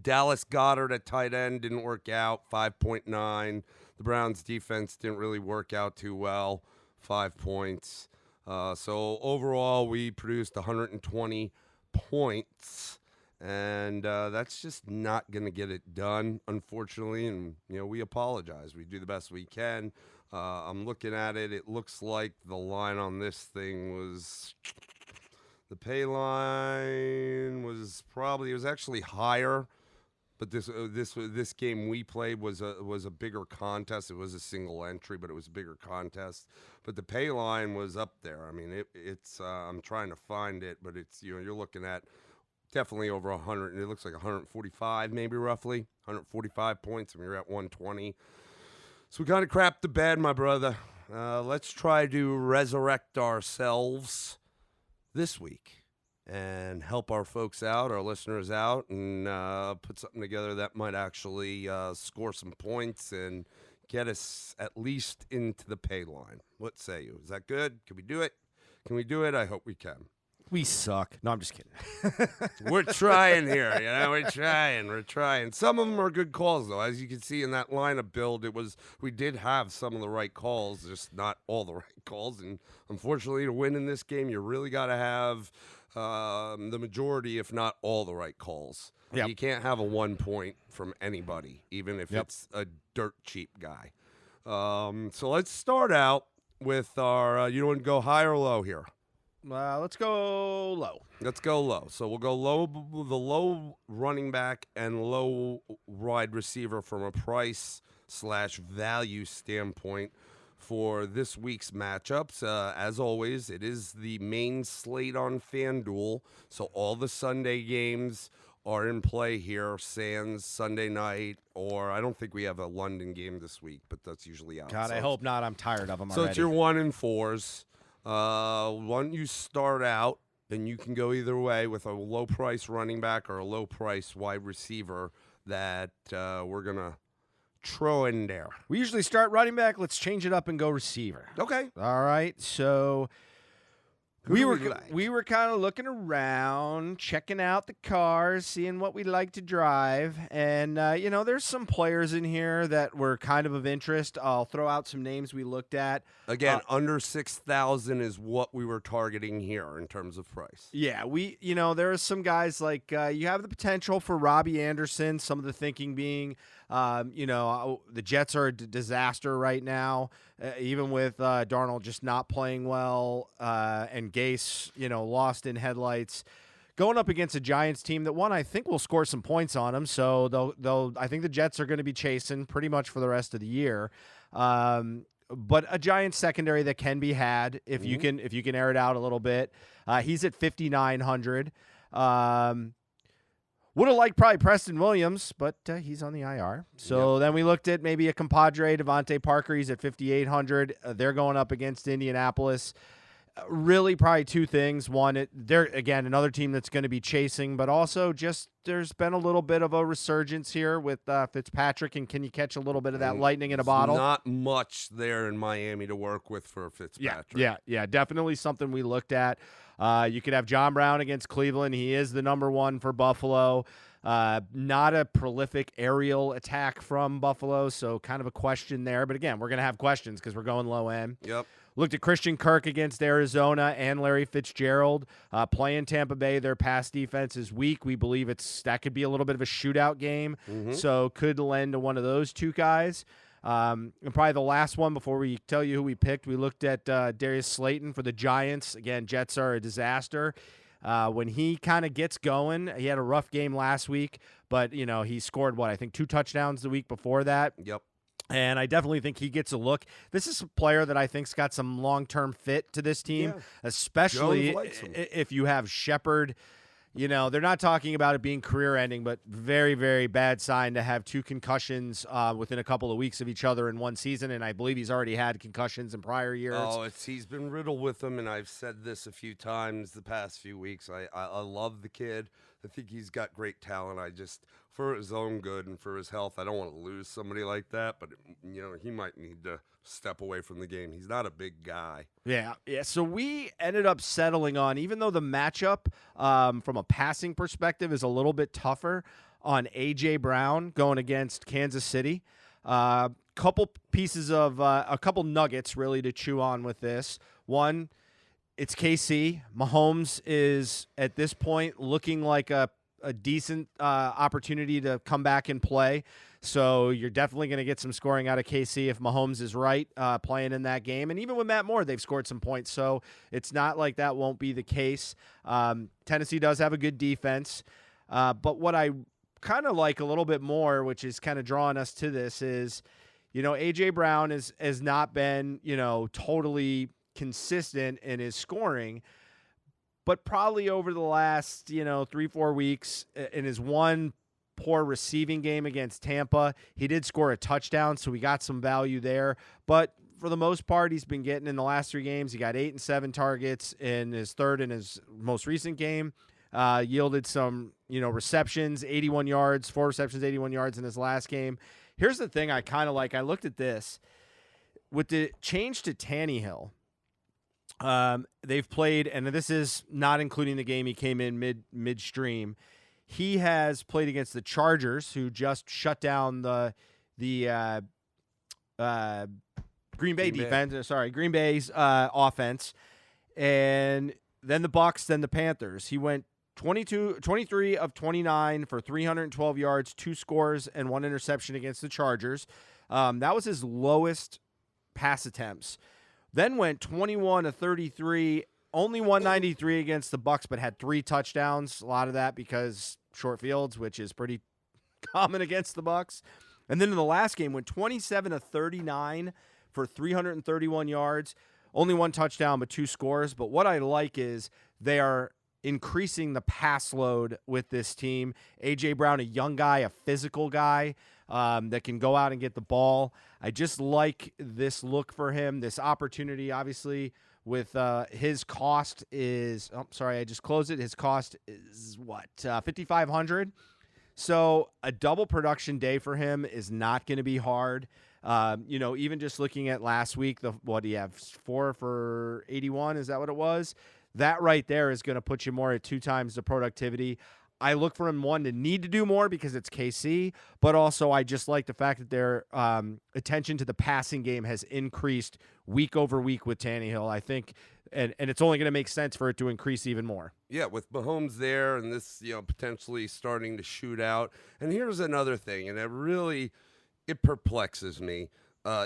Dallas Goedert at tight end didn't work out, 5.9. The Browns defense didn't really work out too well, 5 points. So overall, we produced 120 points, and that's just not going to get it done, unfortunately. And, we apologize. We do the best we can. I'm looking at it. It looks like the line on this thing was... The pay line was actually higher, but this game we played was a bigger contest. It was a single entry, but it was a bigger contest. But the pay line was up there. I mean, it's I'm trying to find it, but it's you're looking at definitely over 100. It looks like 145, maybe roughly 145 points. I mean, you're at 120. So we kind of crapped the bed, my brother. let's try to resurrect ourselves this week and help our folks out, our listeners out, and put something together that might actually score some points and get us at least into the pay line. What say you? Is that good? Can we do it? Can we do it? I hope we can. We suck. No, I'm just kidding. We're trying here, We're trying. Some of them are good calls, though. As you can see in that lineup build, we did have some of the right calls, just not all the right calls. And unfortunately, to win in this game, you really got to have the majority, if not all, the right calls. Yep. You can't have a 1 point from anybody, even if it's a dirt cheap guy. So let's start out with our. You want to go high or low here? Let's go low. Let's go low. So we'll go low, the low running back and low wide receiver from a price/value standpoint for this week's matchups. As always, it is the main slate on FanDuel, so all the Sunday games are in play here. Sans Sunday night, or I don't think we have a London game this week, but that's usually out. God, I hope not. I'm tired of them So already. it's your 1 and 4s. Why don't you start out, and you can go either way with a low-price running back or a low-price wide receiver that we're going to throw in there. We usually start running back. Let's change it up and go receiver. Okay. All right. So Who do we like? we were kind of looking around, checking out the cars, seeing what we like to drive. And, there's some players in here that were kind of interest. I'll throw out some names we looked at. Again, under 6,000 is what we were targeting here in terms of price. Yeah, there are some guys like you have the potential for Robbie Anderson. Some of the thinking being, the Jets are a disaster right now, even with Darnold just not playing well and Gase, lost in headlights. Going up against a Giants team that I think will score some points on them. So I think the Jets are going to be chasing pretty much for the rest of the year. But a Giants secondary that can be had if you can air it out a little bit. He's at 5,900. Would have liked probably Preston Williams, but he's on the IR. So then we looked at maybe a compadre, Devontae Parker. He's at 5,800. They're going up against Indianapolis. Really probably two things. One, they're, again, another team that's going to be chasing, but also just there's been a little bit of a resurgence here with Fitzpatrick, and can you catch a little bit of that lightning in a bottle? Not much there in Miami to work with for Fitzpatrick. Yeah, definitely something we looked at. You could have John Brown against Cleveland. He is the number one for Buffalo. Not a prolific aerial attack from Buffalo, so kind of a question there. But again, we're going to have questions because we're going low end. Yep. Looked at Christian Kirk against Arizona and Larry Fitzgerald playing Tampa Bay. Their pass defense is weak. We believe that could be a little bit of a shootout game, so could lend to one of those two guys. And probably the last one before we tell you who we picked, we looked at Darius Slayton for the Giants. Again, Jets are a disaster. When he kind of gets going, he had a rough game last week, but, he scored, I think 2 touchdowns the week before that. Yep. And I definitely think he gets a look. This is a player that I think's got some long-term fit to this team, especially if you have Shepard. They're not talking about it being career-ending, but very, very bad sign to have 2 concussions within a couple of weeks of each other in one season, and I believe he's already had concussions in prior years. Oh, he's been riddled with them, and I've said this a few times the past few weeks. I love the kid. I think he's got great talent. I just, for his own good and for his health, I don't want to lose somebody like that, but, he might need to step away from the game. He's not a big guy. Yeah. So we ended up settling on, even though the matchup from a passing perspective is a little bit tougher, on A.J. Brown going against Kansas City. Couple pieces of a couple nuggets really to chew on with this. One, it's KC. Mahomes is at this point looking like a decent opportunity to come back and play. So you're definitely going to get some scoring out of KC if Mahomes is right playing in that game. And even with Matt Moore, they've scored some points. So it's not like that won't be the case. Tennessee does have a good defense. But what I kind of like a little bit more, which is kind of drawing us to this, is, A.J. Brown has not been, totally consistent in his scoring. But probably over the last, 3-4 weeks in his one poor receiving game against Tampa, he did score a touchdown, so we got some value there. But for the most part, he's been getting in the last 3 games. He got 8 and 7 targets in his third and his most recent game. Yielded some, receptions, 81 yards, 4 receptions, 81 yards in his last game. Here's the thing I kind of like. I looked at this. With the change to Tannehill, they've played, and this is not including the game he came in midstream. He has played against the Chargers, who just shut down the Green Bay defense. Green Bay's offense, and then the Bucs, then the Panthers. He went 23 of 29 for 312 yards, 2 scores, and 1 interception against the Chargers. That was his lowest pass attempts. Then went 21 of 33, only 193 against the Bucs, but had 3 touchdowns. A lot of that because short fields, which is pretty common against the Bucs. And then in the last game, went 27 of 39 for 331 yards, only 1 touchdown, but 2 scores. But what I like is they are increasing the pass load with this team. A.J. Brown, a young guy, a physical guy that can go out and get the ball. I just like this look for him, this opportunity, obviously, with his cost is I just closed it. His cost is what? $5,500. So a double production day for him is not going to be hard. Even just looking at last week, what do you have? 4 for 81? Is that what it was? That right there is going to put you more at 2 times the productivity. I look for him, one, to need to do more because it's KC, but also I just like the fact that their attention to the passing game has increased week over week with Tannehill. I think, and it's only going to make sense for it to increase even more. Yeah, with Mahomes there and this, potentially starting to shoot out. And here's another thing, and it perplexes me.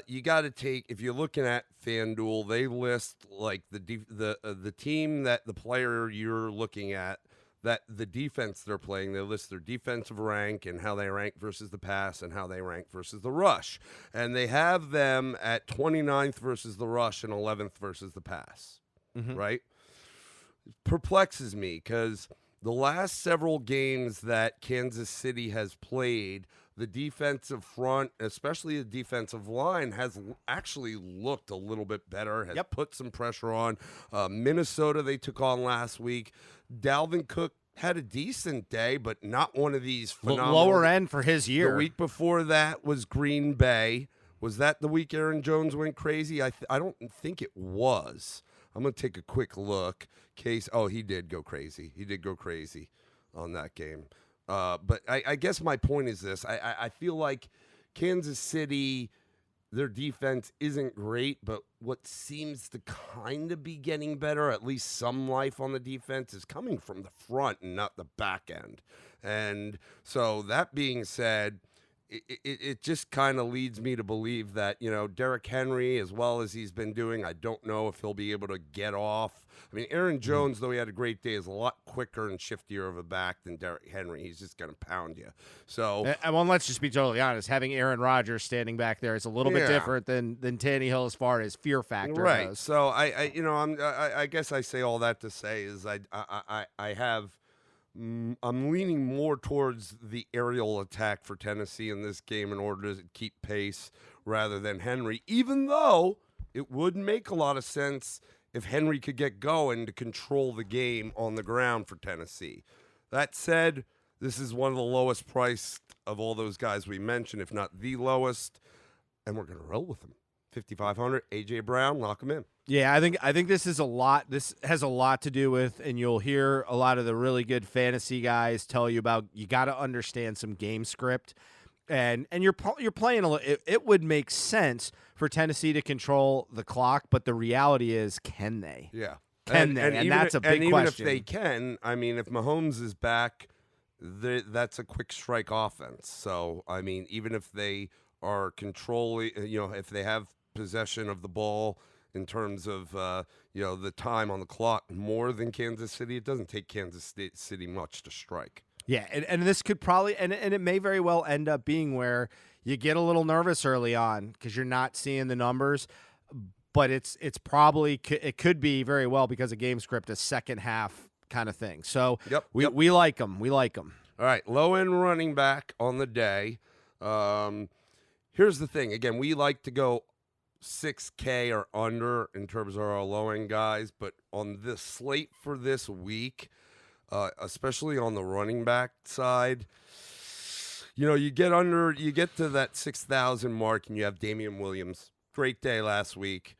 You got to take, if you're looking at FanDuel, they list like the team that the player you're looking at, that the defense they're playing, they list their defensive rank and how they rank versus the pass and how they rank versus the rush. And they have them at 29th versus the rush and 11th versus the pass, right? It perplexes me because the last several games that Kansas City has played, the defensive front, especially the defensive line, has actually looked a little bit better, has put some pressure on. Minnesota, they took on last week. Dalvin Cook had a decent day, but not one of these phenomenal. Lower end for his year. The week before that was Green Bay. Was that the week Aaron Jones went crazy? I don't think it was. I'm going to take a quick look. He did go crazy. He did go crazy on that game. But I guess my point is this. I feel like Kansas City, their defense isn't great, but what seems to kind of be getting better, at least some life on the defense, is coming from the front and not the back end. And so that being said, it just kind of leads me to believe that, Derrick Henry, as well as he's been doing, I don't know if he'll be able to get off. I mean, Aaron Jones, though he had a great day, is a lot quicker and shiftier of a back than Derrick Henry. He's just going to pound you. So, well, let's just be totally honest. Having Aaron Rodgers standing back there is a little bit different than Tannehill as far as fear factor right. goes. So I guess I say all that to say is I'm leaning more towards the aerial attack for Tennessee in this game in order to keep pace rather than Henry, even though it would make a lot of sense if Henry could get going to control the game on the ground for Tennessee. That said, this is one of the lowest priced of all those guys we mentioned, if not the lowest, and we're going to roll with him. 5,500, A.J. Brown, lock him in. Yeah, I think this is a lot. This has a lot to do with, and you'll hear a lot of the really good fantasy guys tell you about. You got to understand some game script, and you're playing a little. It would make sense for Tennessee to control the clock, but the reality is, can they? Yeah, can they? And that's a big question. Even if they can, I mean, if Mahomes is back, that's a quick strike offense. So I mean, even if they are controlling, if they have possession of the ball in terms of the time on the clock more than Kansas City, it doesn't take Kansas City much to strike. Yeah, and this could probably and it may very well end up being where you get a little nervous early on because you're not seeing the numbers, but it's probably it could be very well because of game script a second half kind of thing. So we like them. We like them. All right, low end running back on the day. Here's the thing. Again, we like to go 6K or under in terms of our low end guys, but on this slate for this week, especially on the running back side, you get to that 6,000 mark, and you have Damian Williams. Great day last week.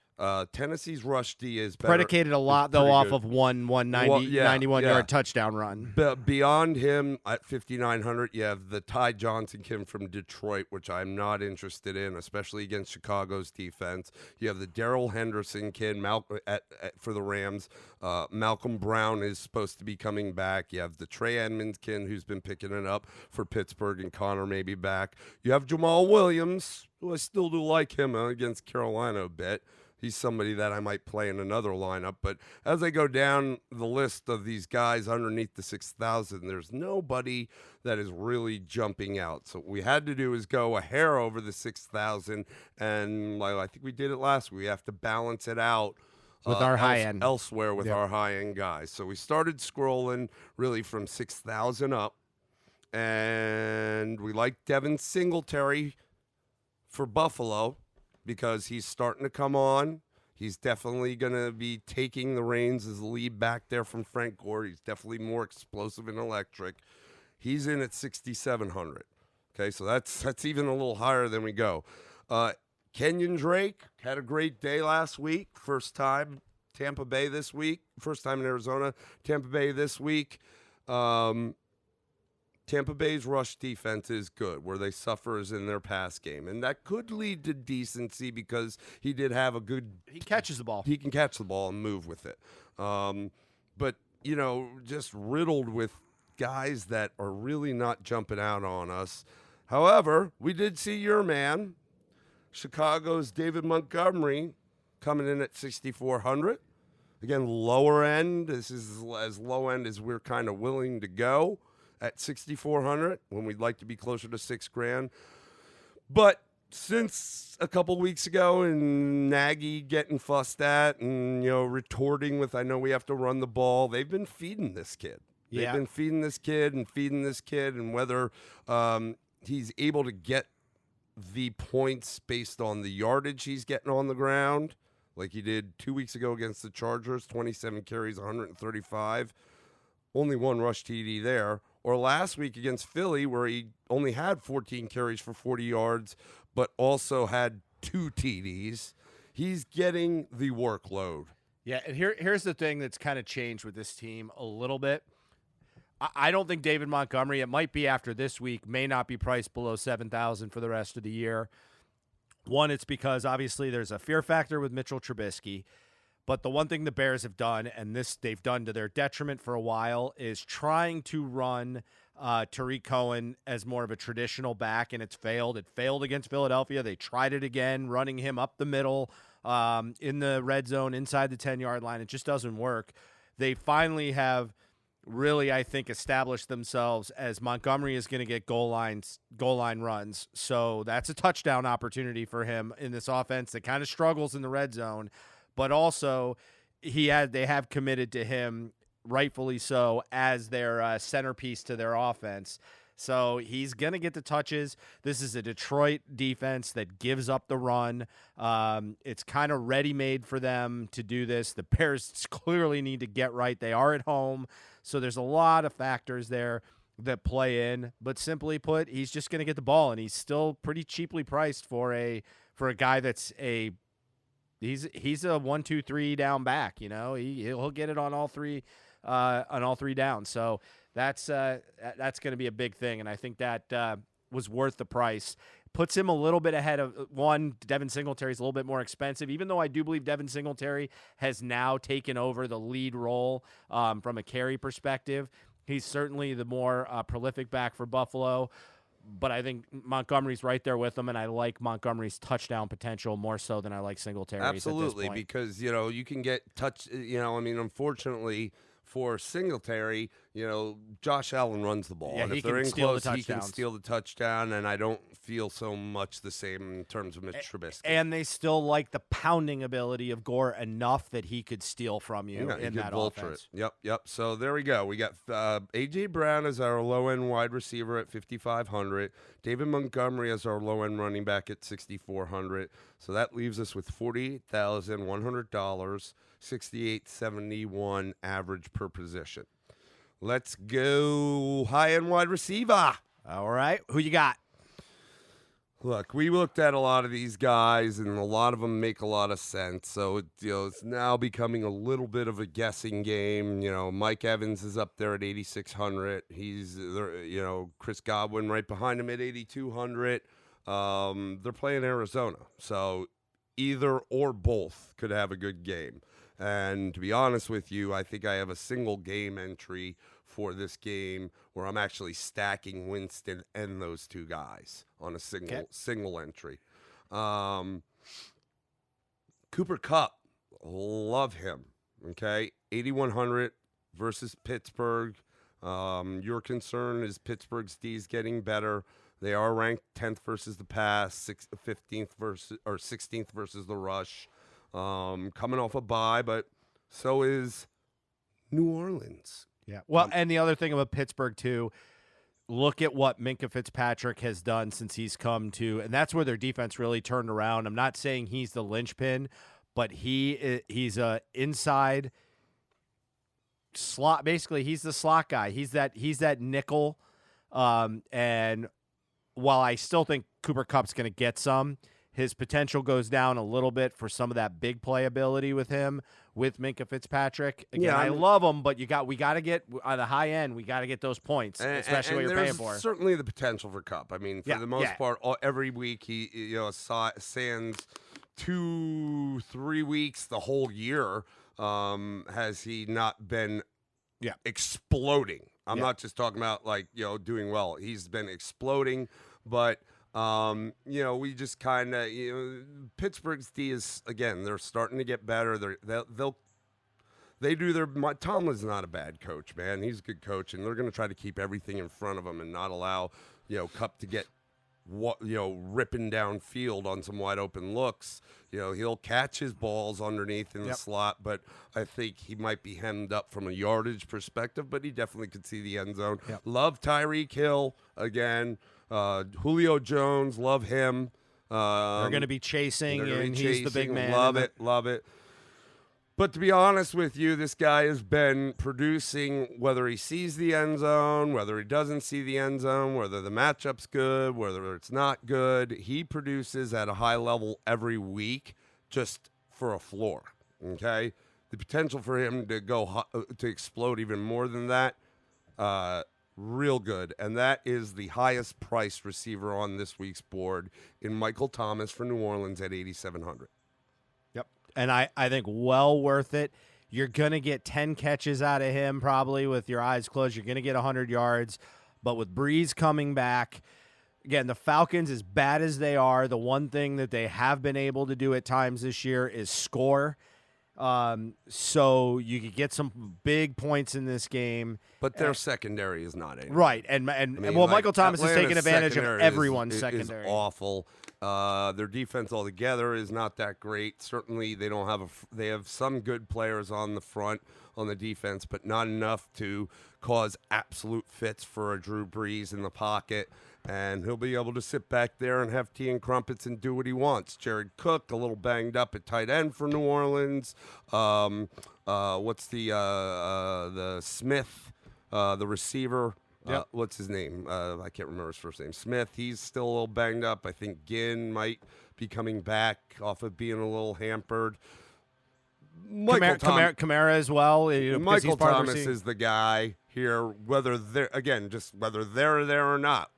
Tennessee's rush D is better. Predicated a lot, though, off of one 91-yard touchdown run. But beyond him at 5,900, you have the Ty Johnson kid from Detroit, which I'm not interested in, especially against Chicago's defense. You have the Darrell Henderson kid for the Rams. Malcolm Brown is supposed to be coming back. You have the Trey Edmonds kid who's been picking it up for Pittsburgh, and Connor may be back. You have Jamal Williams, who I still do like him against Carolina a bit. He's somebody that I might play in another lineup. But as I go down the list of these guys underneath the 6,000, there's nobody that is really jumping out. So what we had to do is go a hair over the 6,000, and I think we did it last week. We have to balance it out with our high end elsewhere with our high end guys. So we started scrolling really from 6,000 up, and we like Devin Singletary for Buffalo, because he's starting to come on. He's definitely going to be taking the reins as the lead back there from Frank Gore. He's definitely more explosive and electric. He's in at 6,700. Okay, so that's even a little higher than we go. Kenyon Drake had a great day last week. First time Tampa Bay this week. First time in Arizona. Tampa Bay this week. Tampa Bay's rush defense is good. Where they suffer is in their pass game. And that could lead to decency because he did have a good... He catches the ball. He can catch the ball and move with it. But, just riddled with guys that are really not jumping out on us. However, we did see your man, Chicago's David Montgomery, coming in at 6,400. Again, lower end. This is as low end as we're kind of willing to go. At 6,400, when we'd like to be closer to $6,000. But since a couple weeks ago and Nagy getting fussed at and, retorting with, I know we have to run the ball, they've been feeding this kid. They've been feeding this kid, and whether he's able to get the points based on the yardage he's getting on the ground, like he did 2 weeks ago against the Chargers, 27 carries, 135, only one rush TD there. Or last week against Philly, where he only had 14 carries for 40 yards, but also had 2 TDs. He's getting the workload. Yeah, and here's the thing that's kind of changed with this team a little bit. I don't think David Montgomery, it might be after this week, may not be priced below 7,000 for the rest of the year. One, it's because obviously there's a fear factor with Mitchell Trubisky. But the one thing the Bears have done, and this they've done to their detriment for a while, is trying to run Tariq Cohen as more of a traditional back, and it's failed. It failed against Philadelphia. They tried it again, running him up the middle in the red zone inside the 10-yard line. It just doesn't work. They finally have really, I think, established themselves as Montgomery is going to get goal line runs. So that's a touchdown opportunity for him in this offense that kind of struggles in the red zone. But also, they have committed to him, rightfully so, as their centerpiece to their offense. So he's going to get the touches. This is a Detroit defense that gives up the run. It's kind of ready-made for them to do this. The Bears clearly need to get right. They are at home, so there's a lot of factors there that play in. But simply put, he's just going to get the ball, and he's still pretty cheaply priced for a guy that's a – He's a 1-2-3 down back, he'll get it on all three downs. So that's going to be a big thing, and I think that was worth the price. Puts him a little bit ahead of Devin Singletary is a little bit more expensive, even though I do believe Devin Singletary has now taken over the lead role from a carry perspective. He's certainly the more prolific back for Buffalo. But I think Montgomery's right there with him, and I like Montgomery's touchdown potential more so than I like Singletary's. Absolutely, because, you can get unfortunately for Singletary, Josh Allen runs the ball. Yeah, and he if they're can in steal the close, he can touchdowns. steal the touchdown, and I don't feel so much the same in terms of Mitch Trubisky. And they still like the pounding ability of Gore enough that he could steal from you Yeah, in you that could vulture offense. it. Yep. So there we go. We got A.J. Brown as our low-end wide receiver at 5,500. David Montgomery as our low-end running back at 6,400. So that leaves us with $48,100, 68.71 average per position. Let's go high-end wide receiver. All right. Who you got? Look, we looked at a lot of these guys, and a lot of them make a lot of sense. So it's now becoming a little bit of a guessing game. Mike Evans is up there at 8,600. He's Chris Godwin right behind him at 8,200. They're playing Arizona, so either or both could have a good game. And to be honest with you, I think I have a single game entry for this game where I'm actually stacking Winston and those two guys on a single entry. Cooper Kupp, love him. Okay, 8,100 versus Pittsburgh. Your concern is Pittsburgh's D's getting better. They are ranked 10th versus the pass, 15th versus or 16th versus the rush. Coming off a bye, but so is New Orleans. Yeah. Well, and the other thing about Pittsburgh, too, look at what Minkah Fitzpatrick has done since he's come to, and that's where their defense really turned around. I'm not saying he's the linchpin, but he's a inside slot. Basically, he's the slot guy. He's that nickel. And while I still think Cooper Kupp's going to get some, his potential goes down a little bit for some of that big playability with him, with Minkah Fitzpatrick. Again, I love him, but we got to get on the high end. We got to get those points, especially what you're paying for. Certainly the potential for Kupp. I mean, for the most part, every week he sans 2-3 weeks the whole year. Has he not been exploding? I'm not just talking about doing well. He's been exploding, but. We just kind of, Pittsburgh's D is, again, they're starting to get better. They do their. Tomlin's not a bad coach, man. He's a good coach, and they're going to try to keep everything in front of him and not allow, Kupp to get, ripping downfield on some wide open looks. He'll catch his balls underneath in the slot, but I think he might be hemmed up from a yardage perspective, but he definitely could see the end zone. Yep. Love Tyreek Hill again. Julio Jones, love him. They're going to be chasing, and he's the big man. Love it. But to be honest with you, this guy has been producing, whether he sees the end zone, whether he doesn't see the end zone, whether the matchup's good, whether it's not good. He produces at a high level every week just for a floor, okay? The potential for him to go to explode even more than that, real good, and that is the highest priced receiver on this week's board in Michael Thomas for New Orleans at 8,700. Yep, and I think well worth it. You're going to get 10 catches out of him probably with your eyes closed. You're going to get 100 yards, but with Breeze coming back, again, the Falcons, as bad as they are, the one thing that they have been able to do at times this year is score. So you could get some big points in this game. But their secondary is not able. Right. And Michael Thomas is taking advantage of everyone's secondary. Is awful. Their defense altogether is not that great. Certainly they don't have they have some good players on the front on the defense, but not enough to cause absolute fits for a Drew Brees in the pocket. And he'll be able to sit back there and have tea and crumpets and do what he wants. Jared Cook, a little banged up at tight end for New Orleans. What's the Smith, the receiver? Yep. What's his name? I can't remember his first name. Smith. He's still a little banged up. I think Ginn might be coming back off of being a little hampered. Kamara as well. Michael Thomas is the guy here, whether they're there or not.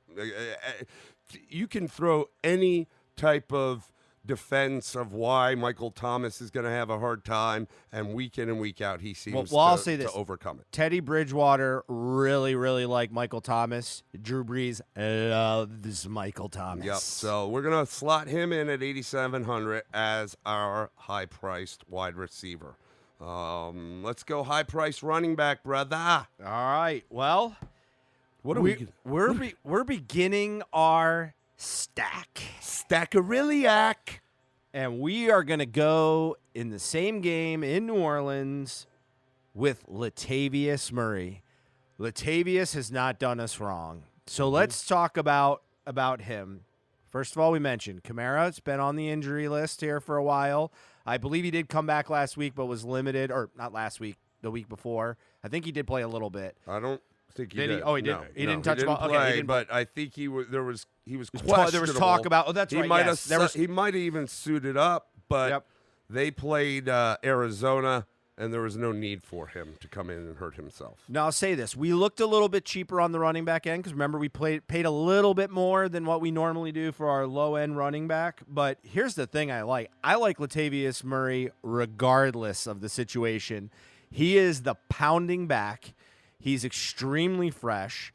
You can throw any type of defense of why Michael Thomas is going to have a hard time, and week in and week out he seems I'll say this. to overcome it. Teddy Bridgewater really, really liked Michael Thomas. Drew Brees loves Michael Thomas. Yep. So we're going to slot him in at 8,700 as our high-priced wide receiver. Let's go high price running back, brother. All right. Well, What are we're beginning our stack. Stackariliac. And we are going to go in the same game in New Orleans with Latavius Murray. Latavius has not done us wrong. So let's talk about him. First of all, we mentioned Kamara's been on the injury list here for a while. I believe he did come back last week, but was limited, or not last week, the week before. I think he did play a little bit. I don't think he Did did. he? Oh, he did. No, He no, didn't touch the didn't ball? Okay, he play, didn't- but I think he was questionable. There was talk about. Oh, that's He right. might yes. have. He might have even suited up, but Yep. they played Arizona, and there was no need for him to come in and hurt himself. Now, I'll say this. We looked a little bit cheaper on the running back end because, remember, we paid a little bit more than what we normally do for our low-end running back. But here's the thing I like. I like Latavius Murray regardless of the situation. He is the pounding back. He's extremely fresh.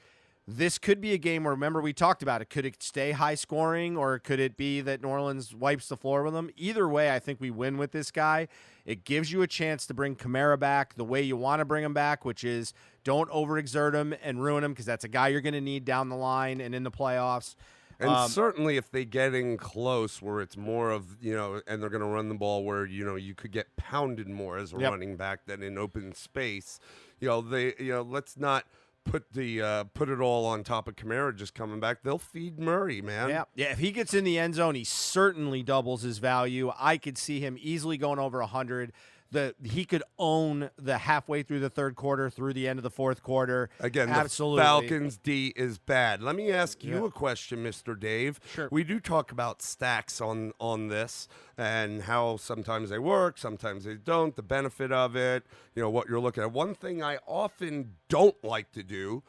This could be a game where, remember, we talked about it. Could it stay high scoring, or could it be that New Orleans wipes the floor with them? Either way, I think we win with this guy. It gives you a chance to bring Kamara back the way you want to bring him back, which is don't overexert him and ruin him, because that's a guy you're going to need down the line and in the playoffs. And certainly if they get in close where it's more of, and they're going to run the ball where, you could get pounded more as a running back than in open space, let's not put it all on top of Kamara just coming back. They'll feed Murray, man. Yeah. If he gets in the end zone, he certainly doubles his value. I could see him easily going over 100. He could own the halfway through the third quarter through the end of the fourth quarter. Again, absolutely. The Falcons' D is bad. Let me ask you a question, Mr. Dave. Sure. We do talk about stacks on this and how sometimes they work, sometimes they don't, the benefit of it, what you're looking at. One thing I often don't like to do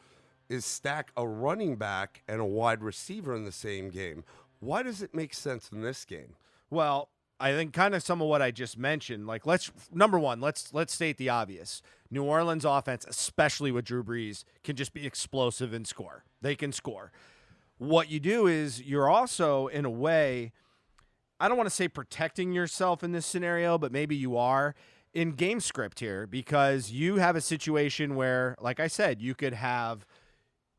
is stack a running back and a wide receiver in the same game. Why does it make sense in this game? Well, I think kind of some of what I just mentioned. Like, let's state the obvious. New Orleans offense, especially with Drew Brees, can just be explosive and score. They can score. What you do is you're also, in a way, I don't want to say protecting yourself in this scenario, but maybe you are in game script here, because you have a situation where, like I said, you could have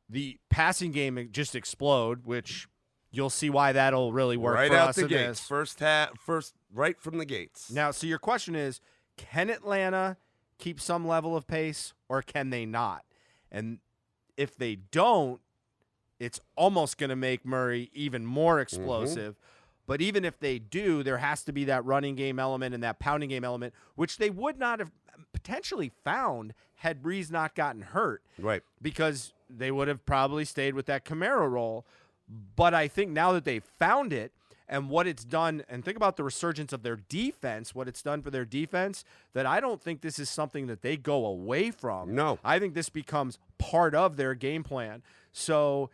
the passing game just explode, which you'll see why that'll really work right for out us the in gates. this. First, right from the gates. Now, so your question is, can Atlanta keep some level of pace, or can they not? And if they don't, it's almost going to make Murray even more explosive. But even if they do, there has to be that running game element and that pounding game element, which they would not have potentially found had Brees not gotten hurt. Right. Because they would have probably stayed with that Kamara role. But I think now that they've found it and what it's done, and think about the resurgence of their defense, what it's done for their defense, that I don't think this is something that they go away from. No. I think this becomes part of their game plan. So,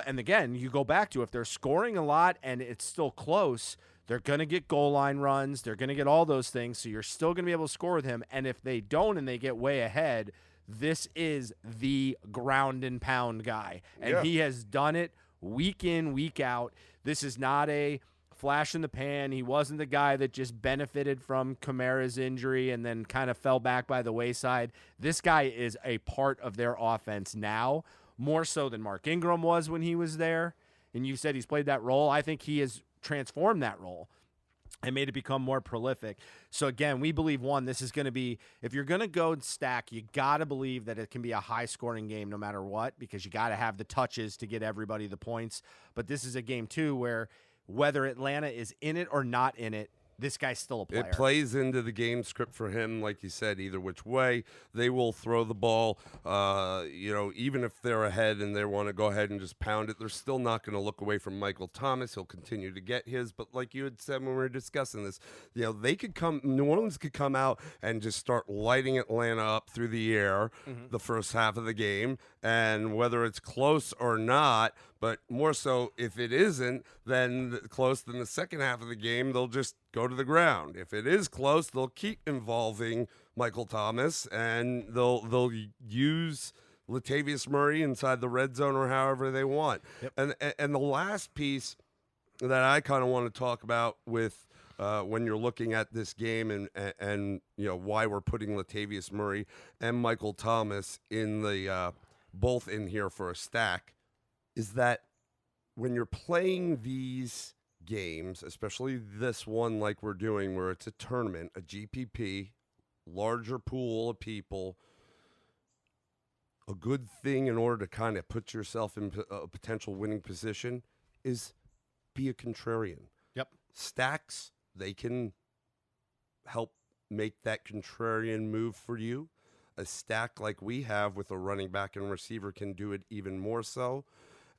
and again, you go back to if they're scoring a lot and it's still close, they're going to get goal line runs. They're going to get all those things. So you're still going to be able to score with him. And if they don't and they get way ahead, this is the ground and pound guy. And he has done it week in, week out. This is not a flash in the pan. He wasn't the guy that just benefited from Kamara's injury and then kind of fell back by the wayside. This guy is a part of their offense now, more so than Mark Ingram was when he was there. And you said he's played that role. I think he has transformed that role and made it become more prolific. So again, we believe, this is going to be, if you're going to go and stack, you got to believe that it can be a high-scoring game no matter what, because you got to have the touches to get everybody the points. But this is a game, too, where whether Atlanta is in it or not in it, this guy's still a player. It plays into the game script for him, like you said, either which way. They will throw the ball, even if they're ahead and they want to go ahead and just pound it, they're still not going to look away from Michael Thomas. He'll continue to get his. But like you had said when we were discussing this, New Orleans could come out and just start lighting Atlanta up through the air the first half of the game. And whether it's close or not, but more so if it isn't, then close than the second half of the game, they'll just go to the ground. If it is close, they'll keep involving Michael Thomas, and they'll use Latavius Murray inside the red zone or however they want. Yep. And the last piece that I kind of want to talk about with when you're looking at this game and why we're putting Latavius Murray and Michael Thomas in the both in here for a stack, is that when you're playing these games, especially this one like we're doing where it's a tournament, a GPP, larger pool of people, a good thing in order to kind of put yourself in a potential winning position is be a contrarian. Yep. Stacks, they can help make that contrarian move for you. A stack like we have with a running back and receiver can do it even more so.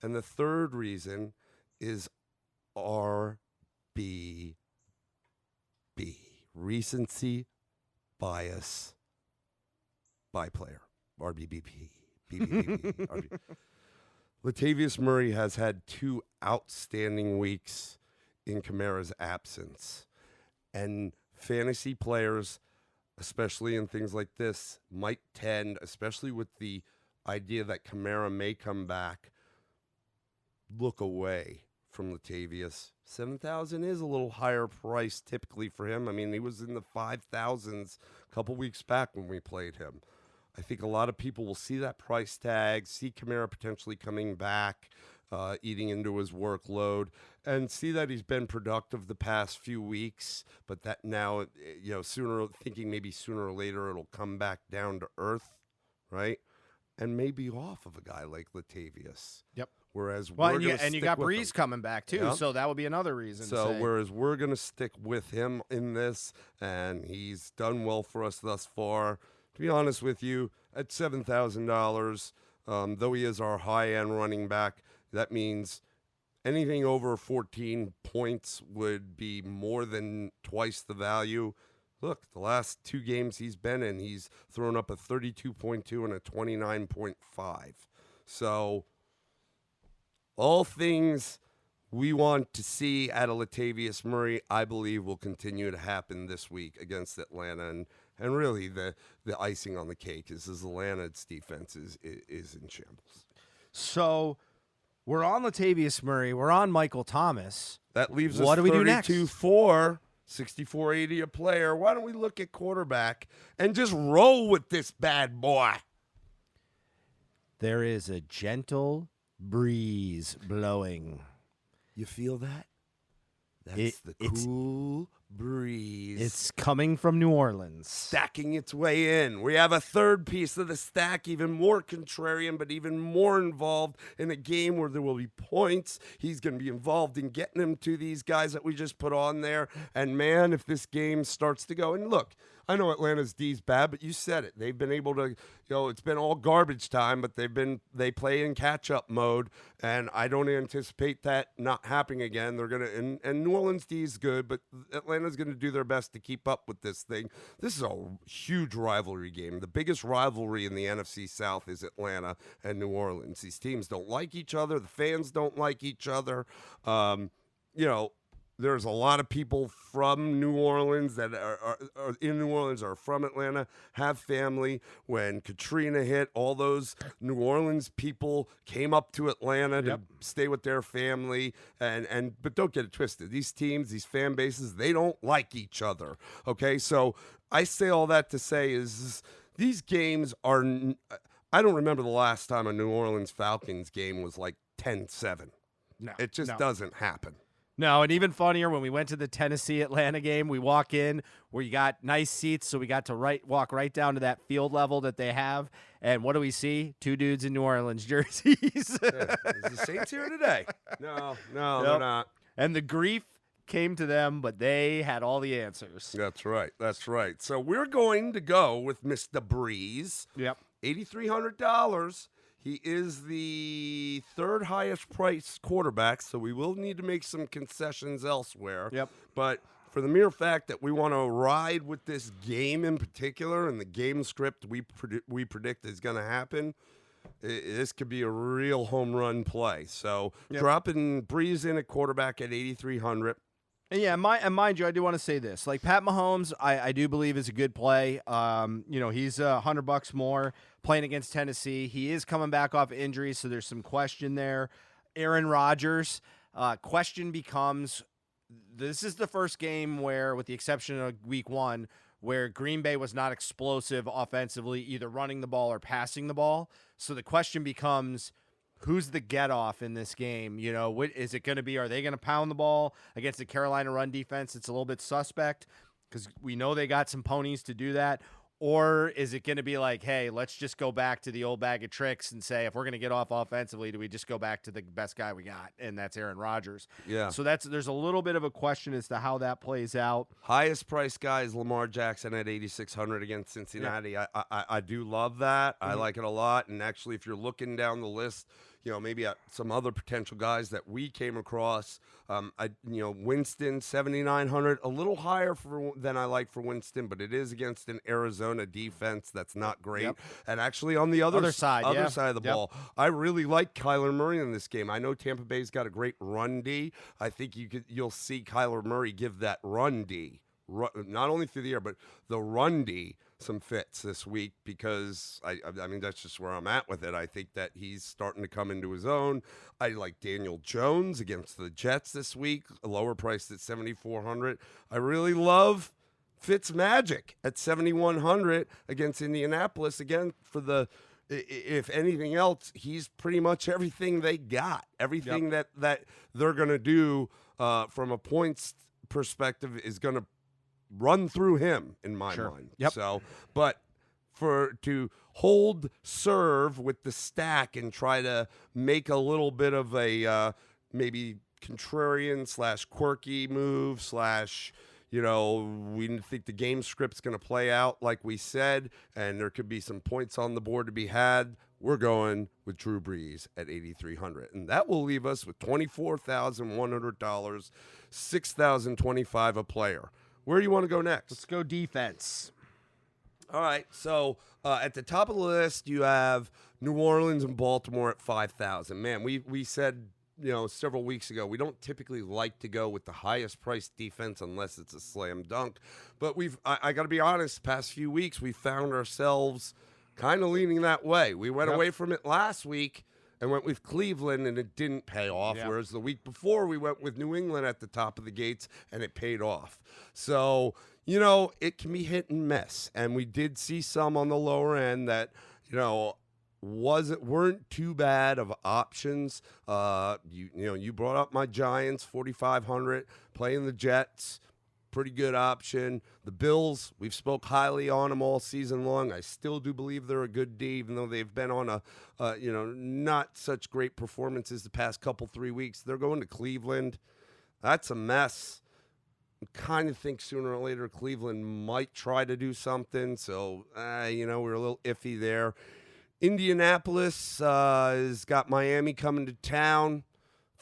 And the third reason is RBB, recency bias by player. RBBP. BBBP. Latavius Murray has had 2 outstanding weeks in Kamara's absence. And fantasy players, especially in things like this, might tend, especially with the idea that Kamara may come back, look away from Latavius. 7,000 is a little higher price typically for him. I mean, he was in the 5,000s a couple weeks back when we played him. I think a lot of people will see that price tag, see Kamara potentially coming back, eating into his workload, and see that he's been productive the past few weeks, but that now, sooner or later it'll come back down to earth, right? And maybe off of a guy like Latavius. Yep. Whereas you got Breeze coming back too, so that would be another reason. So whereas we're going to stick with him in this, and he's done well for us thus far. To be honest with you, at $7,000, though he is our high-end running back, that means anything over 14 points would be more than twice the value. Look, the last 2 games he's been in, he's thrown up a 32.2 and a 29.5. So all things we want to see out of Latavius Murray, I believe, will continue to happen this week against Atlanta. And really, the icing on the cake is Atlanta's defense is in shambles. So we're on Latavius Murray. We're on Michael Thomas. That leaves us what do we do next? 32-4, 64.80 a player. Why don't we look at quarterback and just roll with this bad boy? There is a gentle breeze blowing. You feel that? That's the cool breeze. It's coming from New Orleans. Stacking its way in. We have a third piece of the stack, even more contrarian, but even more involved in a game where there will be points. He's going to be involved in getting them to these guys that we just put on there. And, man, if this game starts to go, and look, I know Atlanta's D's bad, but you said it. They've been able to, it's been all garbage time, but they play in catch-up mode, and I don't anticipate that not happening again. They're going to, and New Orleans D's good, but Atlanta's going to do their best to keep up with this thing. This is a huge rivalry game. The biggest rivalry in the NFC South is Atlanta and New Orleans. These teams don't like each other. The fans don't like each other. There's a lot of people from New Orleans that are in New Orleans are from Atlanta, have family. When Katrina hit, all those New Orleans people came up to Atlanta to stay with their family. But don't get it twisted. These teams, these fan bases, they don't like each other. Okay, so I say all that to say is these games are. I don't remember the last time a New Orleans Falcons game was like 10-7. No, it just doesn't happen. No, and even funnier, when we went to the Tennessee-Atlanta game, we walk in where you got nice seats, so we got to walk right down to that field level that they have. And what do we see? 2 dudes in New Orleans jerseys. Is the Saints here today? No, they're not. And the grief came to them, but they had all the answers. That's right. So we're going to go with Mr. Breeze. Yep. $8,300. He is the 3rd highest priced quarterback, so we will need to make some concessions elsewhere. Yep. But for the mere fact that we want to ride with this game in particular and the game script we predict is going to happen, this could be a real home run play. So dropping Breeze in at quarterback at 8,300. And yeah, mind you, I do want to say this. Like Pat Mahomes, I do believe is a good play. He's $100 more playing against Tennessee. He is coming back off injury, so there's some question there. Aaron Rodgers, question becomes, this is the first game where, with the exception of week 1, where Green Bay was not explosive offensively, either running the ball or passing the ball. So the question becomes, who's the get-off in this game? You know, what is it going to be? Are they going to pound the ball against the Carolina run defense? It's a little bit suspect because we know they got some ponies to do that. Or is it going to be like, hey, let's just go back to the old bag of tricks and say, if we're going to get off offensively, do we just go back to the best guy we got? And that's Aaron Rodgers. Yeah. So there's a little bit of a question as to how that plays out. Highest price guy is Lamar Jackson at 8,600 against Cincinnati. Yeah. I do love that. I like it a lot. And actually, if you're looking down the list, you know, maybe at some other potential guys that we came across, Winston 7,900, a little higher than I like for Winston, but it is against an Arizona defense that's not great. Yep. And actually, on the other side of the ball, I really like Kyler Murray in this game. I know Tampa Bay's got a great run D. I think you'll see Kyler Murray give that run D, not only through the air, but the run D, some fits this week, because I mean, that's just where I'm at with it. I think that he's starting to come into his own. I like Daniel Jones against the Jets this week, a lower price at 7,400. I really love Fitzmagic at 7,100 against Indianapolis. Again, if anything else, he's pretty much everything they got. Everything that they're going to do from a points perspective is going to run through him in my mind. Yep. So, but to hold serve with the stack and try to make a little bit of a maybe contrarian / quirky move / we think the game script's going to play out like we said, and there could be some points on the board to be had. We're going with Drew Brees at 8,300, and that will leave us with $24,100, $6,025 a player. Where do you want to go next? Let's go defense. All right, so at the top of the list, you have New Orleans and Baltimore at 5,000. Man, we said several weeks ago we don't typically like to go with the highest priced defense unless it's a slam dunk. But I got to be honest, past few weeks we found ourselves kind of leaning that way. We went away from it last week and went with Cleveland, and it didn't pay off, whereas the week before we went with New England at the top of the gates, and it paid off. So, it can be hit and miss, and we did see some on the lower end that, weren't too bad of options. You brought up my Giants, 4,500, playing the Jets. Pretty good option. The Bills, we've spoke highly on them all season long. I still do believe they're a good D, even though they've been on not such great performances the past 3 weeks. They're going to Cleveland. That's a mess. I kind of think sooner or later Cleveland might try to do something. So, we're a little iffy there. Indianapolis has got Miami coming to town.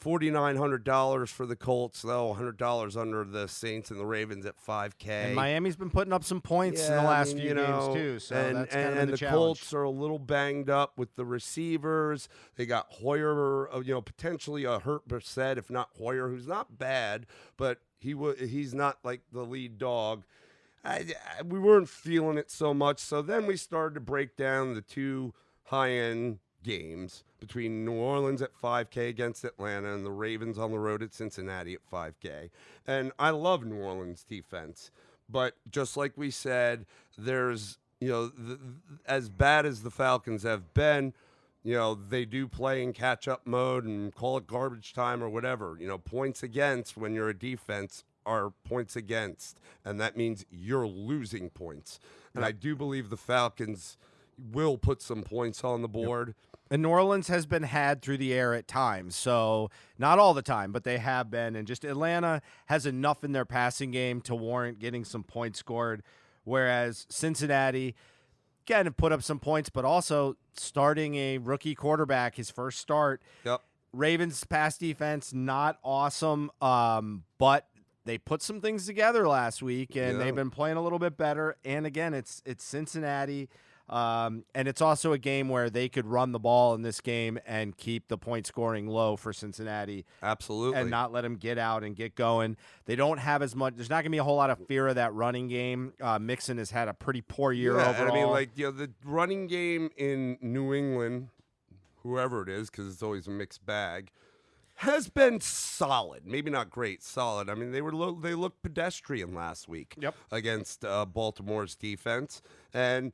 $4,900 for the Colts, though, $100 under the Saints and the Ravens at $5K. And Miami's been putting up some points in the last few games, too. So that's kind of the challenge. Colts are a little banged up with the receivers. They got Hoyer, potentially a hurt Brissett, if not Hoyer, who's not bad, but he's not like the lead dog. We weren't feeling it so much. So then we started to break down the two high-end games between New Orleans at $5K against Atlanta and the Ravens on the road at Cincinnati at $5K. And I love New Orleans defense, but just like we said, there's, as bad as the Falcons have been, they do play in catch-up mode and call it garbage time or whatever. Points against when you're a defense are points against, and that means you're losing points. And I do believe the Falcons will put some points on the board. And New Orleans has been had through the air at times, so not all the time, but they have been. And just Atlanta has enough in their passing game to warrant getting some points scored, whereas Cincinnati, again, put up some points, but also starting a rookie quarterback, his first start. Yep. Ravens pass defense, not awesome, but they put some things together last week, and they've been playing a little bit better. And, again, it's Cincinnati. And it's also a game where they could run the ball in this game and keep the point scoring low for Cincinnati. Absolutely. And not let them get out and get going. They don't have as much. There's not going to be a whole lot of fear of that running game. Mixon has had a pretty poor year overall. And the running game in New England, whoever it is, because it's always a mixed bag, has been solid. Maybe not great, solid. I mean, they looked pedestrian last week against Baltimore's defense. And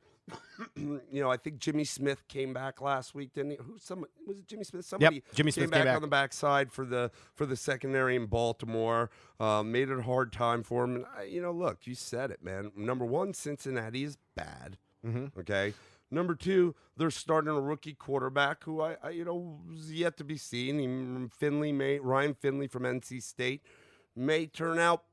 I think Jimmy Smith came back last week, didn't he? Was it Jimmy Smith? Somebody Jimmy Smith came back on the backside for the secondary in Baltimore. Made it a hard time for him. And look, you said it, man. Number one, Cincinnati is bad. Okay. Number two, they're starting a rookie quarterback who I is yet to be seen. Ryan Finley from NC State may turn out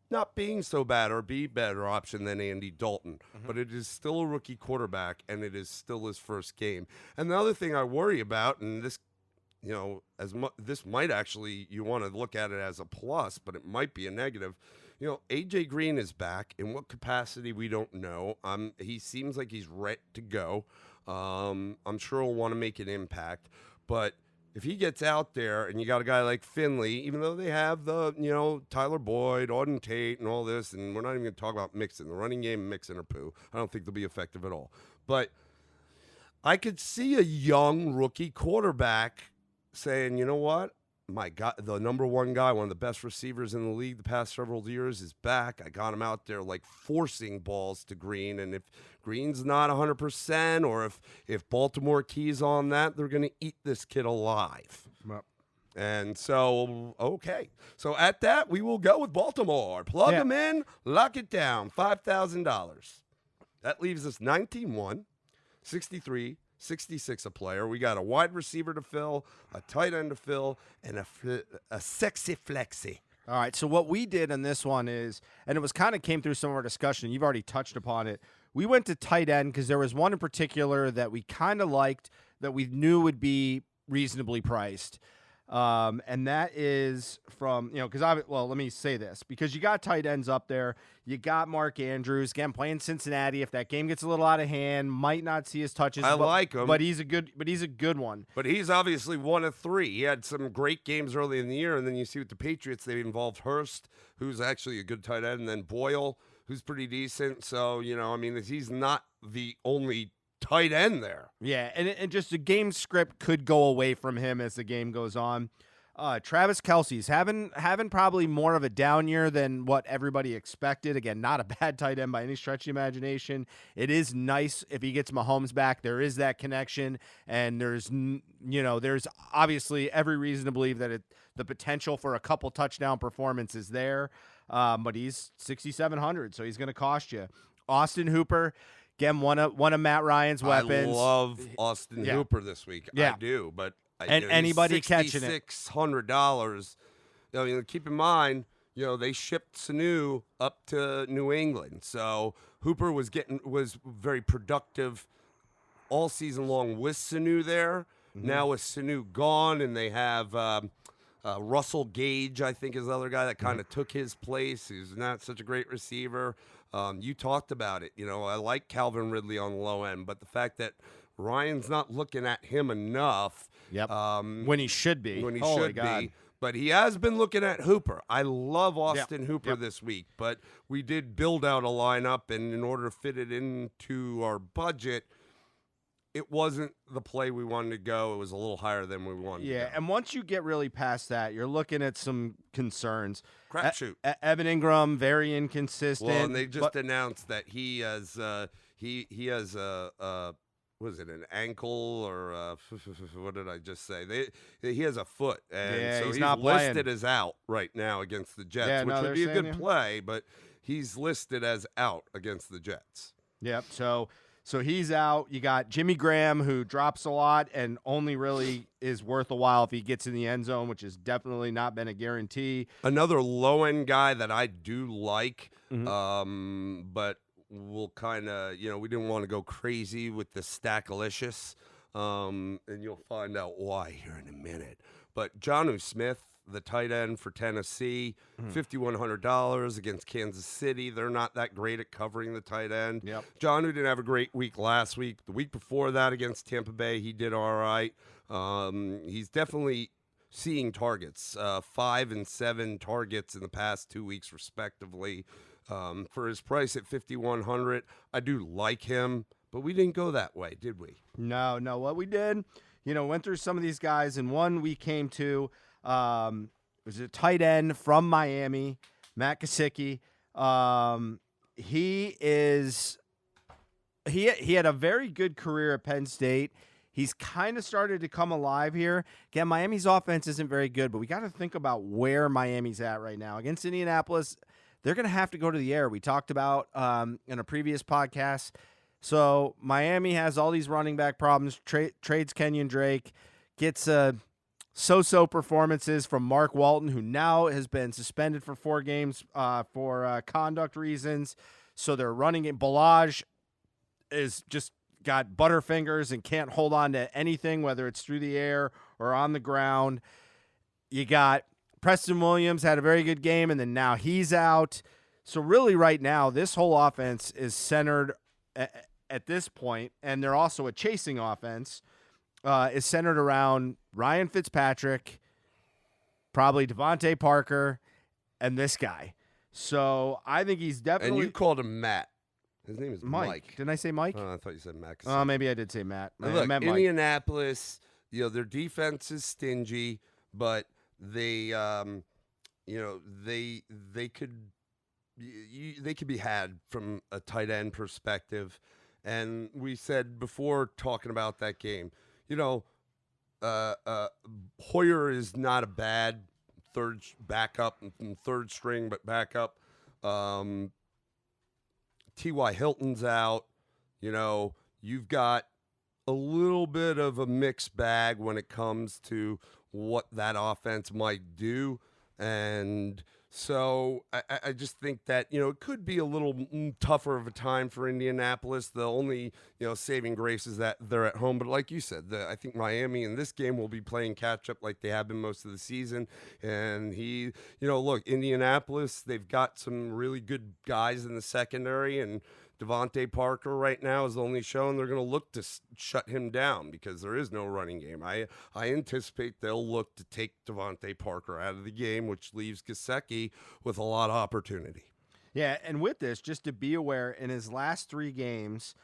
not being so bad or be a better option than Andy Dalton. But it is still a rookie quarterback, and it is still his first game. And the other thing I worry about, and this, this might actually, you want to look at it as a plus, but it might be a negative. A.J. Green is back. In what capacity, we don't know. He seems like he's ready to go. I'm sure he'll want to make an impact. But if he gets out there and you got a guy like Finley, even though they have the, Tyler Boyd, Auden Tate, and all this, and we're not even going to talk about Mixon. The running game, Mixon or poo. I don't think they'll be effective at all. But I could see a young rookie quarterback saying, you know what? My God, the number one guy, one of the best receivers in the league the past several years, is back. I got him out there like forcing balls to Green. And if Green's not 100%, or if Baltimore keys on that, they're going to eat this kid alive. Yep. And so, okay. So at that, we will go with Baltimore. Plug them in, lock it down, $5,000. That leaves us 19-1, 63, 66 a player. We got a wide receiver to fill, a tight end to fill, and a sexy flexi. All right, so what we did on this one is, and it was kind of came through some of our discussion, you've already touched upon it. We went to tight end because there was one in particular that we kind of liked, that we knew would be reasonably priced. And that is from, let me say this, because you got tight ends up there. You got Mark Andrews, again, playing Cincinnati. If that game gets a little out of hand, might not see his touches. I like him. But he's a good one. But he's obviously one of three. He had some great games early in the year, and then you see with the Patriots, they involved Hurst, who's actually a good tight end, and then Boyle, who's pretty decent. So, he's not the only tight end there. Yeah, and just the game script could go away from him as the game goes on. Travis Kelce's having probably more of a down year than what everybody expected. Again, not a bad tight end by any stretch of the imagination. It is nice if he gets Mahomes back. There is that connection, and there's obviously every reason to believe that the potential for a couple touchdown performance is there. But he's 6,700, so he's going to cost you. Austin Hooper. Again, one of Matt Ryan's weapons. I love Austin Hooper this week. Yeah. I do, but anybody catching it, $6,600. Keep in mind, they shipped Sanu up to New England, so Hooper was very productive all season long with Sanu there. Mm-hmm. Now with Sanu gone, and they have Russell Gage, I think, is the other guy that kind of took his place. He's not such a great receiver. You talked about it. I like Calvin Ridley on the low end, but the fact that Ryan's not looking at him enough. Yep. When he should be. When he should be. But he has been looking at Hooper. I love Austin Hooper this week, but we did build out a lineup, and in order to fit it into our budget, it wasn't the play we wanted to go. It was a little higher than we wanted to go. Yeah, and once you get really past that, you're looking at some concerns. Crapshoot. Evan Ingram, very inconsistent. Well, and they just announced that he has he has was it an ankle or what did I just say? He has a foot, and so he's not listed as out right now against the Jets, which would be a good play, but he's listed as out against the Jets. Yep. So he's out. You got Jimmy Graham, who drops a lot and only really is worth a while if he gets in the end zone, which has definitely not been a guarantee. Another low-end guy that I do like, but we'll kind of, we didn't want to go crazy with the Stackalicious, and you'll find out why here in a minute. But Jonnu Smith, the tight end for Tennessee, $5,100 against Kansas City. They're not that great at covering the tight end. Yep. Jonnu didn't have a great week last week. The week before that against Tampa Bay, he did all right. He's definitely seeing targets, 5 and 7 targets in the past 2 weeks, respectively. For his price at $5,100, I do like him, but we didn't go that way, did we? No. What we did, went through some of these guys, and one we came to, Was a tight end from Miami, Matt Gesicki. He had a very good career at Penn State. He's kind of started to come alive here. Again, Miami's offense isn't very good, but we got to think about where Miami's at right now. Against Indianapolis, they're going to have to go to the air. We talked about in a previous podcast. So Miami has all these running back problems, trades Kenyon Drake, gets so-so performances from Mark Walton, who now has been suspended for 4 games for conduct reasons. So they're running it. Balaj is just got butterfingers and can't hold on to anything, whether it's through the air or on the ground. You got Preston Williams had a very good game, and then now he's out. So really right now, this whole offense is centered at this point, and they're also a chasing offense, is centered around Ryan Fitzpatrick, probably Devontae Parker, and this guy. So I think he's definitely... And you called him Matt. His name is Mike. Didn't I say Mike? Oh, I thought you said Matt. Maybe I did say Matt. Look, I meant Mike. Indianapolis, their defense is stingy, but they could be had from a tight end perspective. And we said before talking about that game, Hoyer is not a bad backup, third string, but backup. T.Y. Hilton's out. You've got a little bit of a mixed bag when it comes to what that offense might do. And so I just think that, it could be a little tougher of a time for Indianapolis. The only, saving grace is that they're at home. But like you said, I think Miami in this game will be playing catch up like they have been most of the season. And look, Indianapolis, they've got some really good guys in the secondary, and Devontae Parker right now is only showing they're going to look to shut him down because there is no running game. I anticipate they'll look to take Devontae Parker out of the game, which leaves Gesicki with a lot of opportunity. Yeah, and with this, just to be aware, in his last 3 games,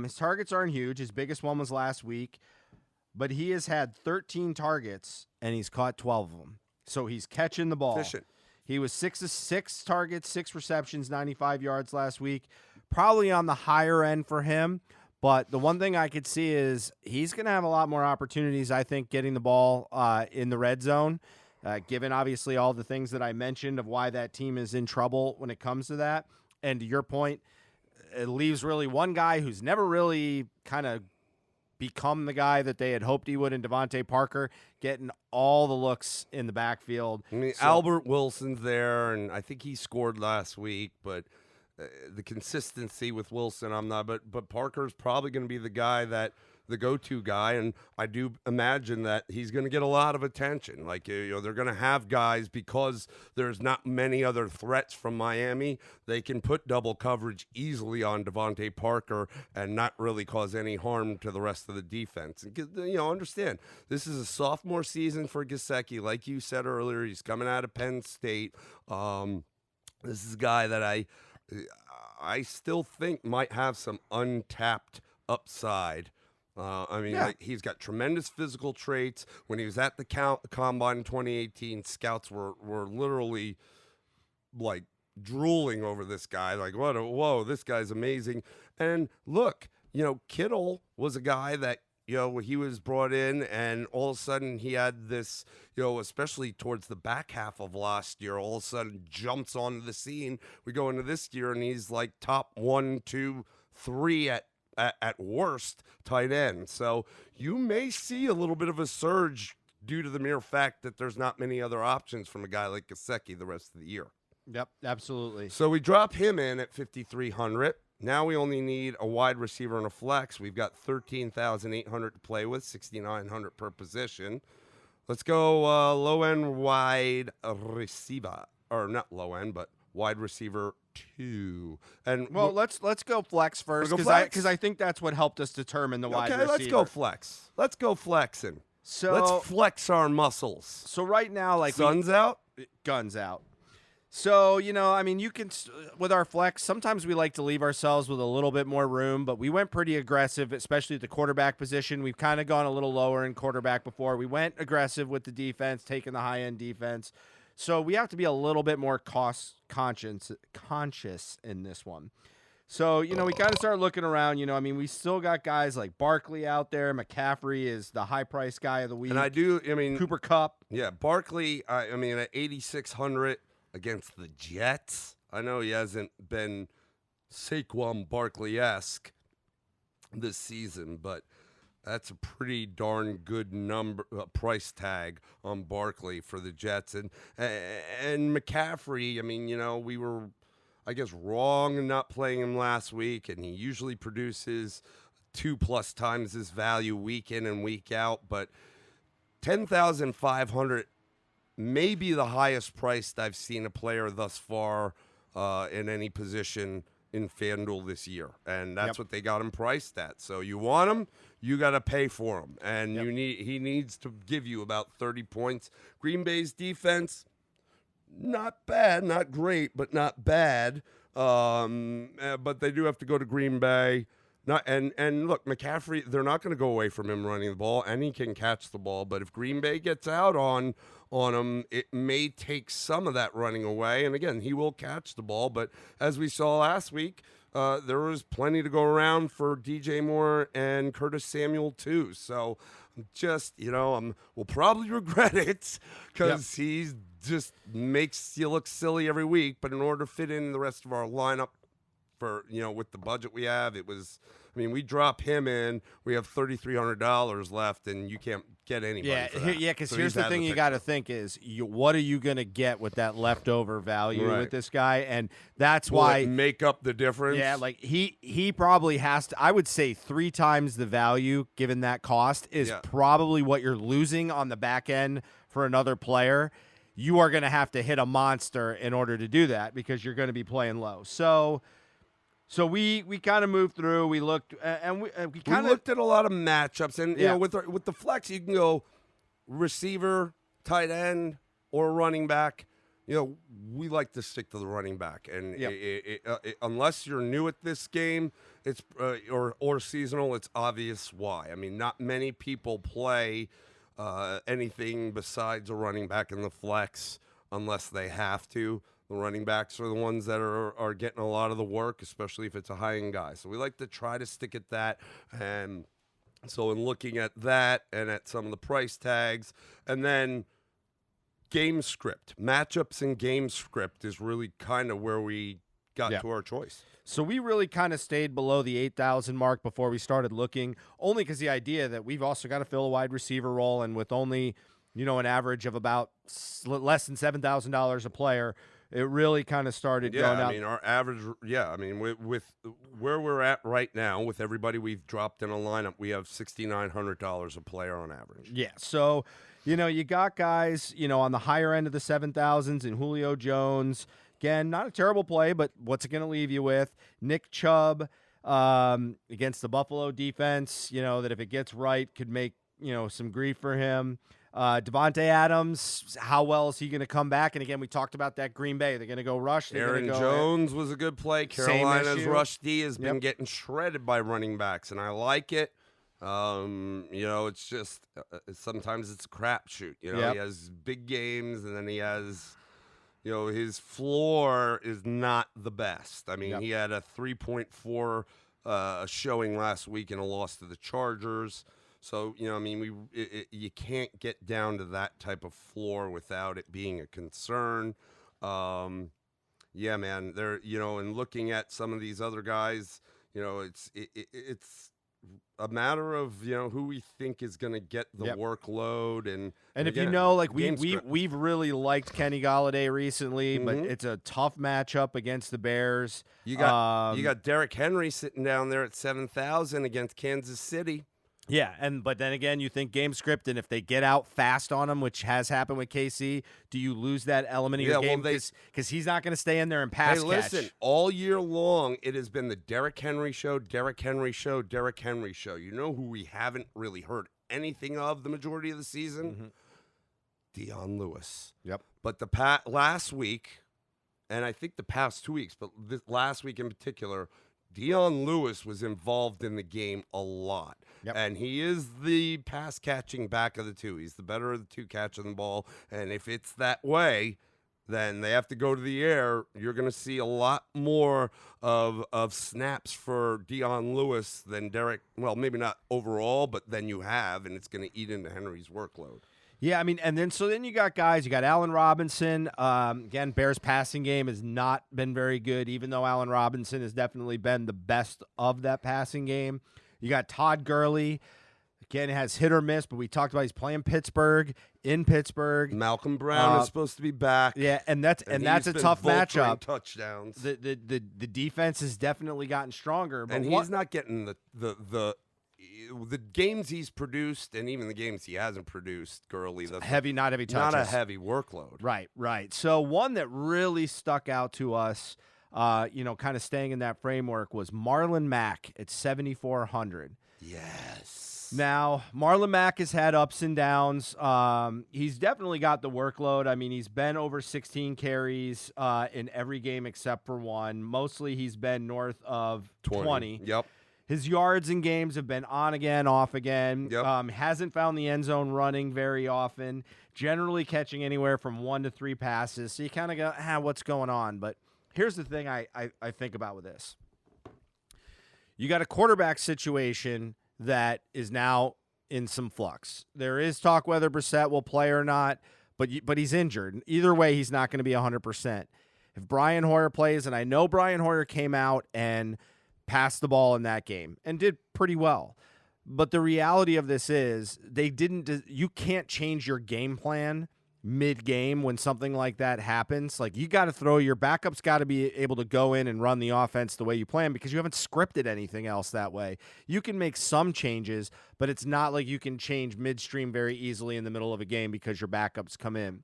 his targets aren't huge. His biggest one was last week, but he has had 13 targets, and he's caught 12 of them. So he's catching the ball. Efficient. He was 6 targets, 6 receptions, 95 yards last week. Probably on the higher end for him, but the one thing I could see is he's going to have a lot more opportunities, I think, getting the ball in the red zone, given obviously all the things that I mentioned of why that team is in trouble when it comes to that. And to your point, it leaves really one guy who's never really kind of become the guy that they had hoped he would in Devontae Parker, getting all the looks in the backfield. I mean, Albert Wilson's there, and I think he scored last week, but the consistency with Wilson, I'm not, but Parker's probably going to be the guy the go-to guy, and I do imagine that he's going to get a lot of attention. Like, they're going to have guys, because there's not many other threats from Miami. They can put double coverage easily on Devontae Parker and not really cause any harm to the rest of the defense. And, understand, this is a sophomore season for Gesicki. Like you said earlier, he's coming out of Penn State. This is a guy that I still think might have some untapped upside. He's got tremendous physical traits. When he was at the Combine in 2018, scouts were literally like drooling over this guy. Like, whoa, this guy's amazing. And look, Kittle was a guy that, he was brought in, and all of a sudden he had this, especially towards the back half of last year, all of a sudden jumps onto the scene. We go into this year, and he's like top 1, 2, 3 at worst tight end. So you may see a little bit of a surge due to the mere fact that there's not many other options from a guy like Gesicki the rest of the year. Yep, absolutely. So we drop him in at 5,300. Now we only need a wide receiver and a flex. We've got 13,800 to play with, 6,900 per position. Let's go low-end wide receiver. Or not low-end, but wide receiver 2. And let's go flex first, because I think that's what helped us determine the wide receiver. Okay, let's go flex. Let's go flexing. So let's flex our muscles. So right now, like, Sun's out? Guns out. So, I mean, you can, with our flex, sometimes we like to leave ourselves with a little bit more room, but we went pretty aggressive, especially at the quarterback position. We've kind of gone a little lower in quarterback before. We went aggressive with the defense, taking the high-end defense. So we have to be a little bit more cost conscious in this one. So, we kind of start looking around. I mean, we still got guys like Barkley out there. McCaffrey is the high-price guy of the week. And I mean, Cooper Kupp. Yeah, Barkley, I mean, at 8,600 against the Jets, I know he hasn't been Saquon Barkley-esque this season, but that's a pretty darn good price tag on Barkley for the Jets. And McCaffrey, I mean, we were, I guess, wrong in not playing him last week, and he usually produces 2+ times his value week in and week out, but 10,500 may be the highest priced I've seen a player thus far in any position in FanDuel this year, and that's what they got him priced at. So you want him, you got to pay for him, and he needs to give you about 30 points. Green Bay's defense, not bad, not great, but not bad. But they do have to go to Green Bay. And look, McCaffrey, they're not going to go away from him running the ball, and he can catch the ball. But if Green Bay gets out on him, it may take some of that running away. And again, he will catch the ball. But as we saw last week, there was plenty to go around for DJ Moore and Curtis Samuel too. So just, we'll probably regret it because he just makes you look silly every week. But in order to fit in the rest of our lineup, for with the budget we have, we drop him in, we have $3,300 left, and you can't get anybody for that. Because here's the thing you got to think is, what are you going to get with that leftover value with this guy? And that's why it make up the difference. Yeah, like he probably has to, I would say 3 times the value given that cost is probably what you're losing on the back end for another player. You are going to have to hit a monster in order to do that because you're going to be playing low. So we kind of moved through. We looked and we kind of looked at a lot of matchups, and with the flex, you can go receiver, tight end, or running back. We like to stick to the running back, and unless you're new at this game, it's or seasonal, it's obvious why. I mean, not many people play anything besides a running back in the flex unless they have to. The running backs are the ones that are getting a lot of the work, especially if it's a high-end guy. So we like to try to stick at that. And so in looking at that and at some of the price tags, and then game script, matchups and game script is really kind of where we got to our choice. So we really kind of stayed below the 8,000 mark before we started looking, only because the idea that we've also got to fill a wide receiver role, and with only, an average of about less than $7,000 a player, it really kind of started going out. I mean, our average, with where we're at right now, with everybody we've dropped in a lineup, we have $6,900 a player on average. Yeah, so, you got guys, on the higher end of the 7,000s in Julio Jones. Again, not a terrible play, but what's it going to leave you with? Nick Chubb against the Buffalo defense, that if it gets right could make, some grief for him. Devontae Adams, how well is he going to come back? And again, we talked about that Green Bay. They're going to go rush. Aaron Jones was a good play. Carolina's rush D has been getting shredded by running backs, and I like it. It's just sometimes it's a crapshoot. He has big games, and then he has, his floor is not the best. I mean, he had a 3.4 showing last week in a loss to the Chargers. So, you can't get down to that type of floor without it being a concern. Man, they're, and looking at some of these other guys, it's a matter of, who we think is going to get the workload. And if again, we've really liked Kenny Golladay recently, but it's a tough matchup against the Bears. You got Derrick Henry sitting down there at 7,000 against Kansas City. Yeah, but then again, you think game script, and if they get out fast on him, which has happened with KC, do you lose that element of your game? Because he's not going to stay in there and pass catch. Listen, all year long, it has been the Derrick Henry show, Derrick Henry show, Derrick Henry show. You know who we haven't really heard anything of the majority of the season? Dion Lewis. Yep. But last week, and I think the past 2 weeks, but this last week in particular, Dion Lewis was involved in the game a lot. Yep. And he is the pass catching back of the two. He's the better of the two catching the ball. And if it's that way, then they have to go to the air. You're going to see a lot more of snaps for Dion Lewis than Derek. Well, maybe not overall, but then you have, and it's going to eat into Henry's workload. Yeah, I mean, and then you got guys. You got Allen Robinson. Again, Bears passing game has not been very good, even though Allen Robinson has definitely been the best of that passing game. You got Todd Gurley. Again, has hit or miss, but we talked about he's playing in Pittsburgh. Malcolm Brown is supposed to be back. Yeah, and that's a tough matchup. Touchdowns. The defense has definitely gotten stronger, but and he's not getting the games he's produced, and even the games he hasn't produced. Gurley, not heavy touches, not a heavy workload. Right. So one that really stuck out to us, kind of staying in that framework, was Marlon Mack at 7,400. Yes. Now, Marlon Mack has had ups and downs. He's definitely got the workload. I mean, he's been over 16 carries in every game except for one. Mostly he's been north of 20. Yep. His yards in games have been on again, off again. Yep. Hasn't found the end zone running very often. Generally catching anywhere from 1 to 3 passes. So you kind of go, what's going on? But here's the thing I think about with this. You got a quarterback situation that is now in some flux. There is talk whether Brissett will play or not, but he's injured. Either way, he's not going to be 100%. If Brian Hoyer plays, and I know Brian Hoyer came out and passed the ball in that game and did pretty well, but the reality of this is you can't change your game plan mid-game when something like that happens. Like, you got to throw, your backups got to be able to go in and run the offense the way you plan, because you haven't scripted anything else that way. You can make some changes, but it's not like you can change midstream very easily in the middle of a game because your backups come in.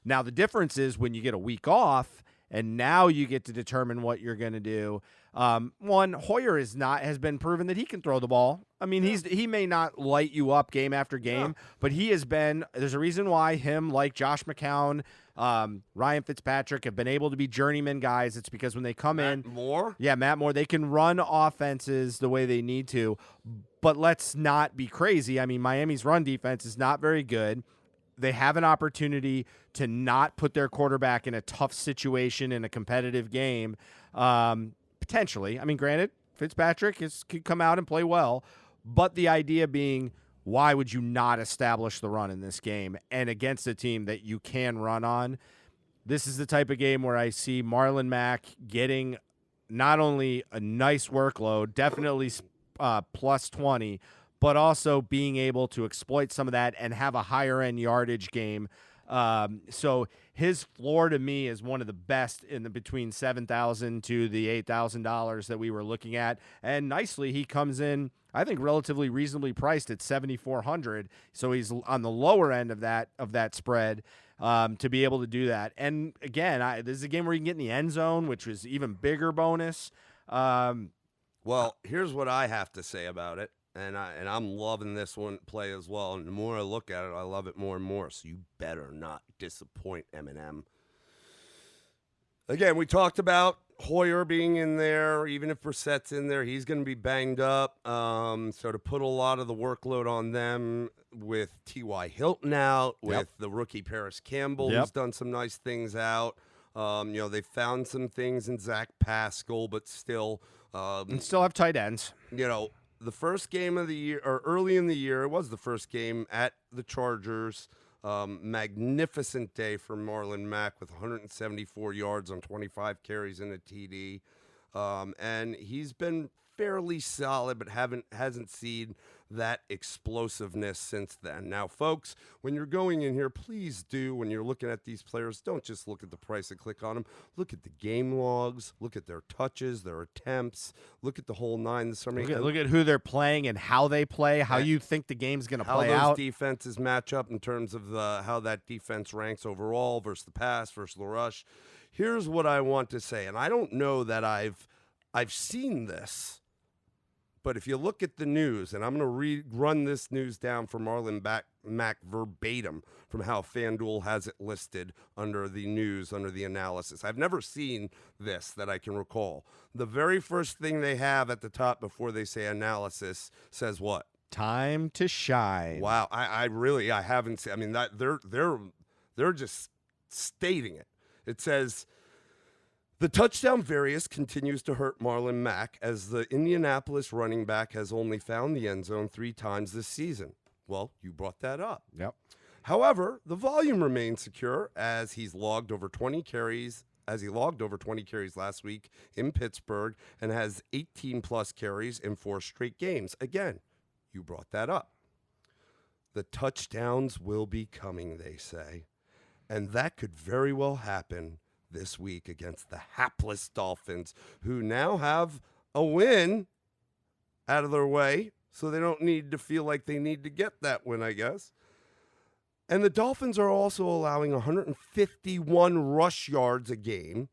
Now, the difference is when you get a week off and now you get to determine what you're going to do. One, Hoyer has been proven that he can throw the ball. I mean, he may not light you up game after game, but he has been. There's a reason why him, like Josh McCown, Ryan Fitzpatrick, have been able to be journeyman guys. It's because when they come Matt Moore, they can run offenses the way they need to. But let's not be crazy. I mean, Miami's run defense is not very good. They have an opportunity to not put their quarterback in a tough situation in a competitive game. Potentially. I mean, granted, Fitzpatrick could come out and play well, but the idea being, why would you not establish the run in this game and against a team that you can run on? This is the type of game where I see Marlon Mack getting not only a nice workload, definitely plus 20, but also being able to exploit some of that and have a higher end yardage game. So his floor to me is one of the best in the between $7,000 to the $8,000 that we were looking at. And nicely, he comes in, I think, relatively reasonably priced at $7,400. So he's on the lower end of that spread to be able to do that. And again, this is a game where you can get in the end zone, which was even bigger bonus. Well, here's what I have to say about it. And I'm loving this one play as well. And the more I look at it, I love it more and more. So you better not disappoint, Eminem. Again, we talked about Hoyer being in there. Even if Brissett's in there, he's going to be banged up. So to put a lot of the workload on them with T.Y. Hilton out, with the rookie Paris Campbell, who's done some nice things out. They found some things in Zach Pascal, but still. And still have tight ends. The first game of the year, or early in the year, it was the first game at the Chargers. Magnificent day for Marlon Mack with 174 yards on 25 carries and a TD. And he's been fairly solid, but hasn't seen that explosiveness since then. Now, folks, when you're going in here, please do, when you're looking at these players, don't just look at the price and click on them. Look at the game logs. Look at their touches, their attempts. Look at the whole nine. Look at who they're playing and how they play, how you think the game's going to play out. How those defenses match up in terms of how that defense ranks overall versus the pass versus the rush. Here's what I want to say, and I don't know that I've seen this But if you look at the news, and I'm going to run this news down for Marlon Mack verbatim from how FanDuel has it listed under the news, under the analysis. I've never seen this that I can recall. The very first thing they have at the top before they say analysis says what? Time to shine. Wow, I haven't seen. I mean, that they're just stating it. It says the touchdown variance continues to hurt Marlon Mack as the Indianapolis running back has only found the end zone 3 times this season. Well, you brought that up. Yep. However, the volume remains secure as he's logged over 20 carries. As he logged over 20 carries last week in Pittsburgh and has 18 plus carries in 4 straight games. Again, you brought that up. The touchdowns will be coming, they say. And that could very well happen this week against the hapless Dolphins, who now have a win out of their way, so they don't need to feel like they need to get that win, I guess. And the Dolphins are also allowing 151 rush yards a game,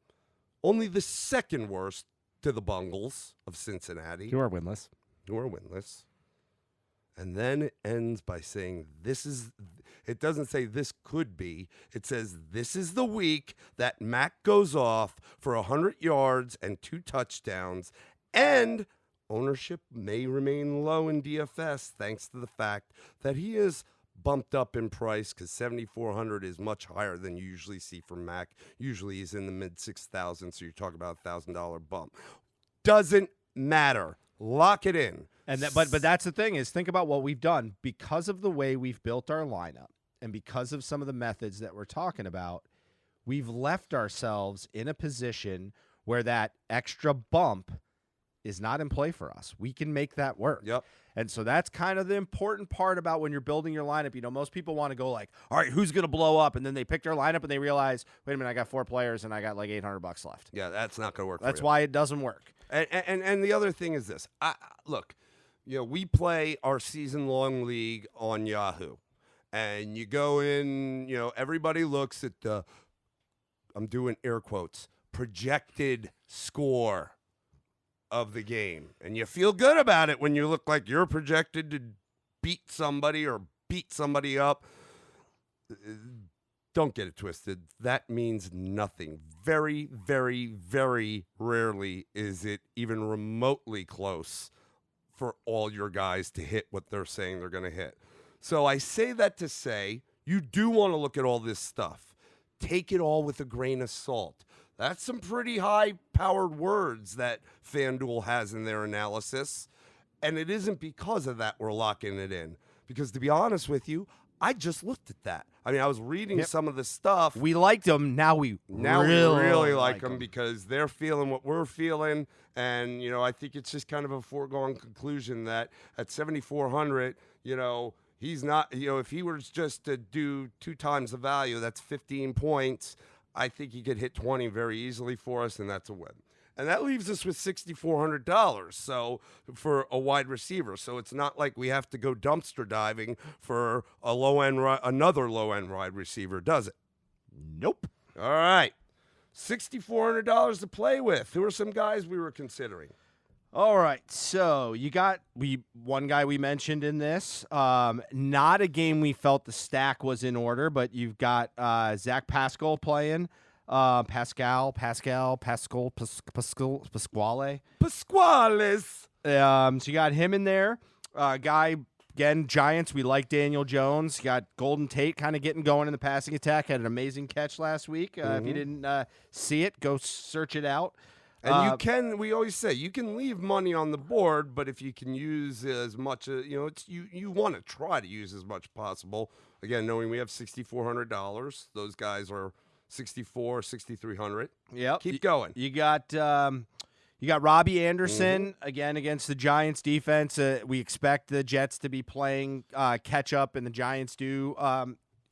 only the second worst to the Bungles of Cincinnati, You are winless. who are winless. And then it ends by saying it doesn't say this could be. It says this is the week that Mack goes off for 100 yards and 2 touchdowns, and ownership may remain low in DFS thanks to the fact that he is bumped up in price because 7,400 is much higher than you usually see from Mack. Usually he's in the mid 6,000, so you're talking about a $1,000 bump. Doesn't matter. Lock it in. And but that's the thing is, think about what we've done because of the way we've built our lineup and because of some of the methods that we're talking about. We've left ourselves in a position where that extra bump is not in play for us. We can make that work. Yep. And so that's kind of the important part about when you're building your lineup. You know, most people want to go like, all right, who's going to blow up? And then they pick their lineup and they realize, wait a minute, I got 4 players and I got like $800 left. Yeah, that's not going to work. That's for you. why it doesn't work. And the other thing is this. Look, you know, we play our season-long league on Yahoo. And you go in, you know, everybody looks at the, I'm doing air quotes, projected score of the game. And you feel good about it when you look like you're projected to beat somebody or beat somebody up. Don't get it twisted. That means nothing. Very, very, very rarely is it even remotely close for all your guys to hit what they're saying they're going to hit. So I say that to say you do want to look at all this stuff. Take it all with a grain of salt. That's some pretty high-powered words that FanDuel has in their analysis. And it isn't because of that we're locking it in. Because to be honest with you, I just looked at that. I mean, I was reading some of the stuff. We liked them. Now we really like them because they're feeling what we're feeling. And, you know, I think it's just kind of a foregone conclusion that at 7,400, you know, he's not, you know, if he were just to do 2 times the value, that's 15 points. I think he could hit 20 very easily for us, and that's a win. And that leaves us with $6,400 so for a wide receiver. So it's not like we have to go dumpster diving for another low-end wide receiver, does it? Nope. All right. $6,400 to play with. Who are some guys we were considering? All right, so you got one guy we mentioned in this. Not a game we felt the stack was in order, but you've got Zach Pascal playing. Pasquale. Pasquales. So you got him in there. Guy, again, Giants, we like Daniel Jones. You got Golden Tate kind of getting going in the passing attack. Had an amazing catch last week. If you didn't see it, go search it out. And you can, we always say, you can leave money on the board, but if you can use as much, you know, it's you want to try to use as much possible. Again, knowing we have $6,400, those guys are $6,300. Yep. Keep going. You got Robbie Anderson again against the Giants defense. We expect the Jets to be playing catch up, and the Giants do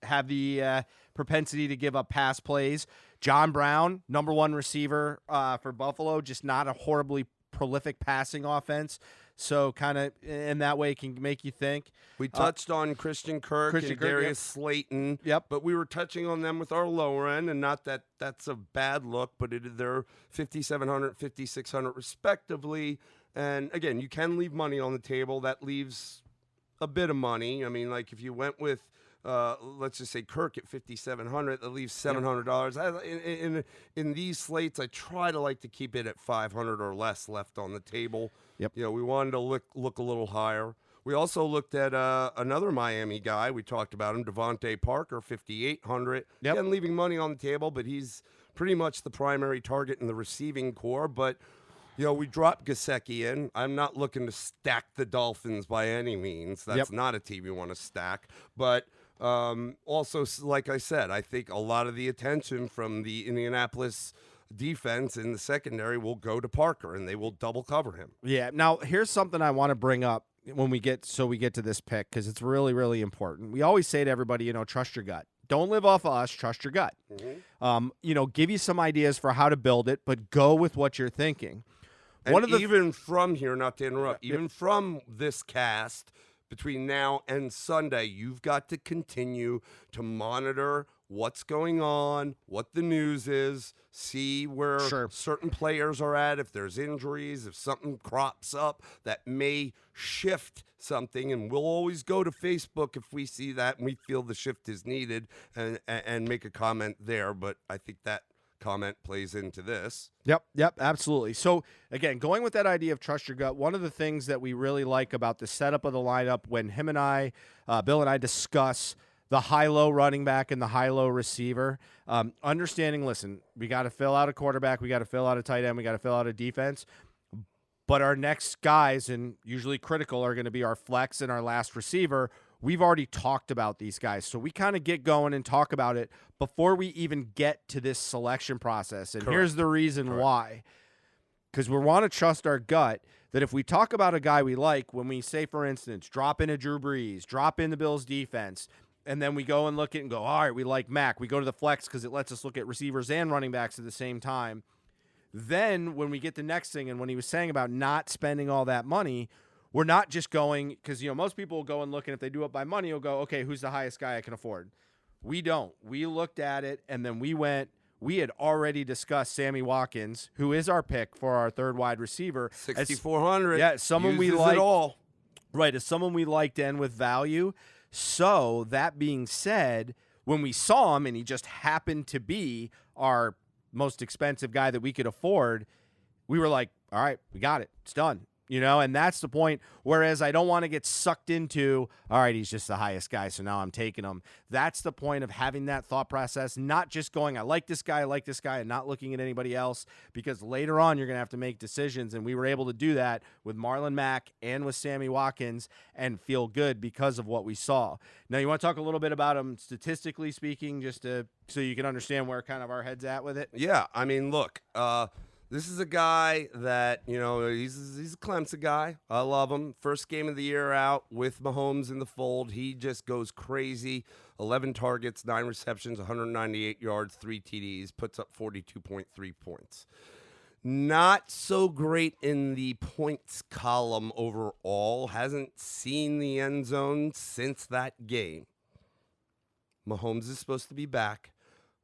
have the propensity to give up pass plays. John Brown, number 1 receiver for Buffalo, just not a horribly prolific passing offense. So kind of in that way can make you think. We touched on Christian Kirk and Darius Slayton. Yep. But we were touching on them with our lower end, and not that that's a bad look, but they're 5,700, 5,600 respectively. And again, you can leave money on the table. That leaves a bit of money. I mean, like if you went with, let's just say Kirk at 5,700, that leaves $700. In these slates, I try to like to keep it at 500 or less left on the table. Yep. You know, we wanted to look a little higher. We also looked at another Miami guy. We talked about him, Devontae Parker, 5,800. Yep. Again, leaving money on the table, but he's pretty much the primary target in the receiving core. But, you know, we dropped Gesicki in. I'm not looking to stack the Dolphins by any means. That's not a team you want to stack. But also, like I said, I think a lot of the attention from the Indianapolis defense in the secondary will go to Parker, and they will double cover him. Yeah. Now, here's something I want to bring up when we get to this pick, because it's really, really important. We always say to everybody, you know, trust your gut. Don't live off of us. Trust your gut. Mm-hmm. You know, give you some ideas for how to build it, but go with what you're thinking. And even from here, not to interrupt, even from this cast, between now and Sunday, you've got to continue to monitor what's going on, what the news is, see where certain players are at, if there's injuries, if something crops up that may shift something. And we'll always go to Facebook if we see that and we feel the shift is needed and make a comment there. But I think that comment plays into this. Yep, absolutely. So, again, going with that idea of trust your gut, one of the things that we really like about the setup of the lineup when him and I, Bill and I discuss the high-low running back and the high-low receiver, understanding, listen, we got to fill out a quarterback, we got to fill out a tight end, we got to fill out a defense, but our next guys, and usually critical, are going to be our flex and our last receiver. We've already talked about these guys, so we kind of get going and talk about it before we even get to this selection process. And here's the reason why. Because we want to trust our gut that if we talk about a guy we like, when we say, for instance, drop in a Drew Brees, drop in the Bills defense, and then we go and look at it and go, all right, we like Mac. We go to the flex because it lets us look at receivers and running backs at the same time. Then when we get the next thing, and when he was saying about not spending all that money, we're not just going, because, you know, most people will go and look, and if they do it by money, you'll go, okay, who's the highest guy I can afford? We don't. We looked at it, and then we had already discussed Sammy Watkins, who is our pick for our third wide receiver. 6,400. Yeah, someone we like. Right, as someone we liked and with value. So, that being said, when we saw him, and he just happened to be our most expensive guy that we could afford, we were like, all right, we got it. It's done. You know, and that's the point. Whereas I don't want to get sucked into, all right, he's just the highest guy, so now I'm taking him. That's the point of having that thought process, not just going, I like this guy, and not looking at anybody else, because later on you're going to have to make decisions. And we were able to do that with Marlon Mack and with Sammy Watkins and feel good because of what we saw. Now, you want to talk a little bit about him statistically speaking, just so you can understand where kind of our head's at with it? Yeah, I mean, look, this is a guy that, you know, he's a Clemson guy. I love him. First game of the year out with Mahomes in the fold. He just goes crazy. 11 targets, 9 receptions, 198 yards, 3 TDs, puts up 42.3 points. Not so great in the points column overall. Hasn't seen the end zone since that game. Mahomes is supposed to be back.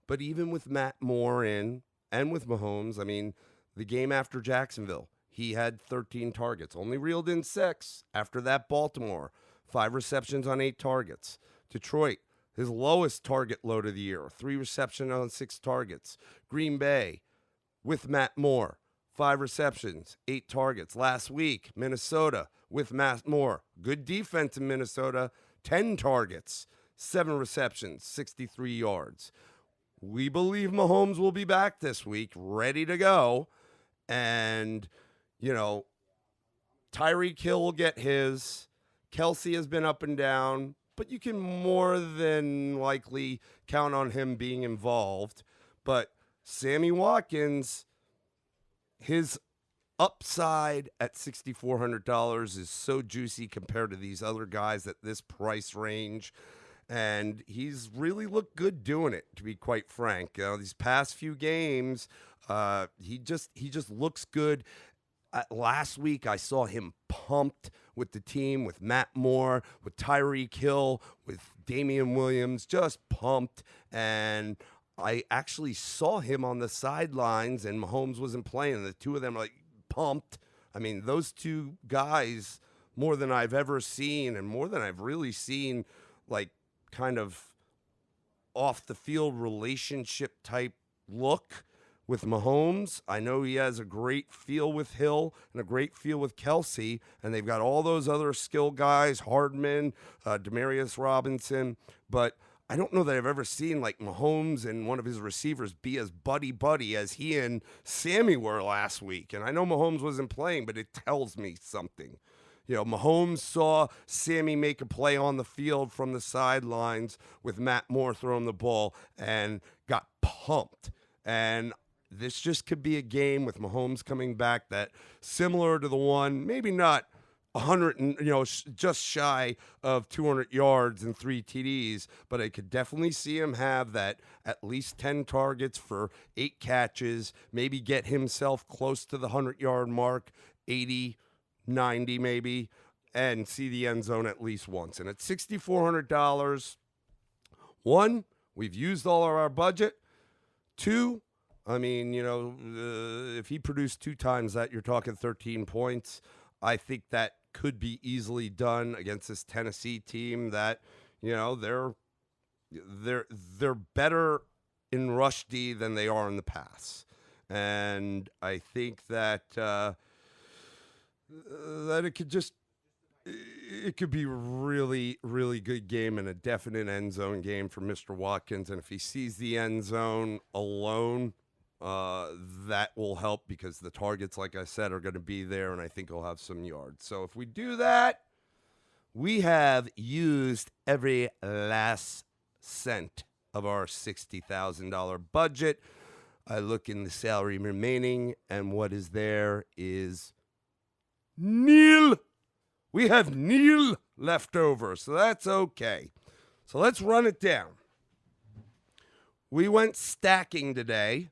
But even with Matt Moore in and with Mahomes, I mean, the game after Jacksonville, he had 13 targets, only reeled in 6. After that, Baltimore, 5 receptions on 8 targets. Detroit, his lowest target load of the year, 3 receptions on 6 targets. Green Bay, with Matt Moore, 5 receptions, 8 targets. Last week, Minnesota, with Matt Moore, good defense in Minnesota, 10 targets, 7 receptions, 63 yards. We believe Mahomes will be back this week, ready to go. And, you know, Tyreek Hill will get his. Kelsey has been up and down, but you can more than likely count on him being involved. But Sammy Watkins, his upside at $6,400 is so juicy compared to these other guys at this price range. And he's really looked good doing it, to be quite frank. These past few games, he just looks good. Last week, I saw him pumped with the team, with Matt Moore, with Tyreek Hill, with Damian Williams, just pumped. And I actually saw him on the sidelines, and Mahomes wasn't playing. The two of them were like pumped I mean, those two guys, more than I've ever seen and more than I've really seen, like, kind of off the field relationship type look with Mahomes. I know he has a great feel with Hill and a great feel with Kelsey, and they've got all those other skill guys, Hardman, Demarcus Robinson, but I don't know that I've ever seen like Mahomes and one of his receivers be as buddy as he and Sammy were last week. And I know Mahomes wasn't playing, but it tells me something. You know, Mahomes saw Sammy make a play on the field from the sidelines with Matt Moore throwing the ball and got pumped. And this just could be a game with Mahomes coming back that similar to the one, maybe not 100 and, just shy of 200 yards and 3 TDs, but I could definitely see him have that at least 10 targets for 8 catches, maybe get himself close to the 100-yard mark, 80, 90 maybe, and see the end zone at least once. And at $6,400, one, we've used all of our budget. Two, I mean, if he produced 2 times that, you're talking 13 points. I think that could be easily done against this Tennessee team that, they're better in rush D than they are in the pass. And I think that it could be really, really good game and a definite end zone game for Mr. Watkins. And if he sees the end zone alone, that will help because the targets, like I said, are going to be there, and I think he'll have some yards. So if we do that, we have used every last cent of our $60,000 budget. I look in the salary remaining, and what is there is nil. We have nil left over, so that's okay. So let's run it down. We went stacking today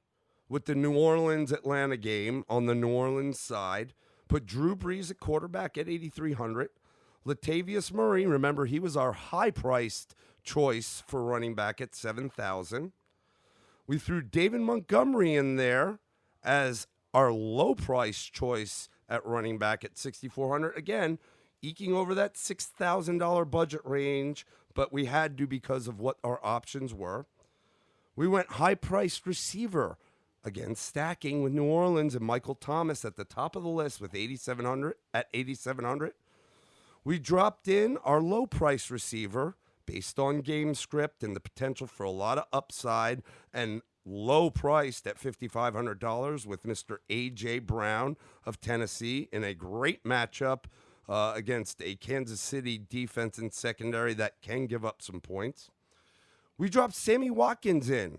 with the New Orleans-Atlanta game on the New Orleans side. Put Drew Brees at quarterback at $8,300. Latavius Murray, remember, he was our high-priced choice for running back at $7,000. We threw David Montgomery in there as our low-priced choice at running back at $6,400. Again, eking over that $6,000 budget range, but we had to because of what our options were. We went high-priced receiver, again stacking with New Orleans and Michael Thomas at the top of the list with $8,700. We dropped in our low-priced receiver based on game script and the potential for a lot of upside and low-priced at $5,500 with Mr. A.J. Brown of Tennessee in a great matchup against a Kansas City defense and secondary that can give up some points. We dropped Sammy Watkins in.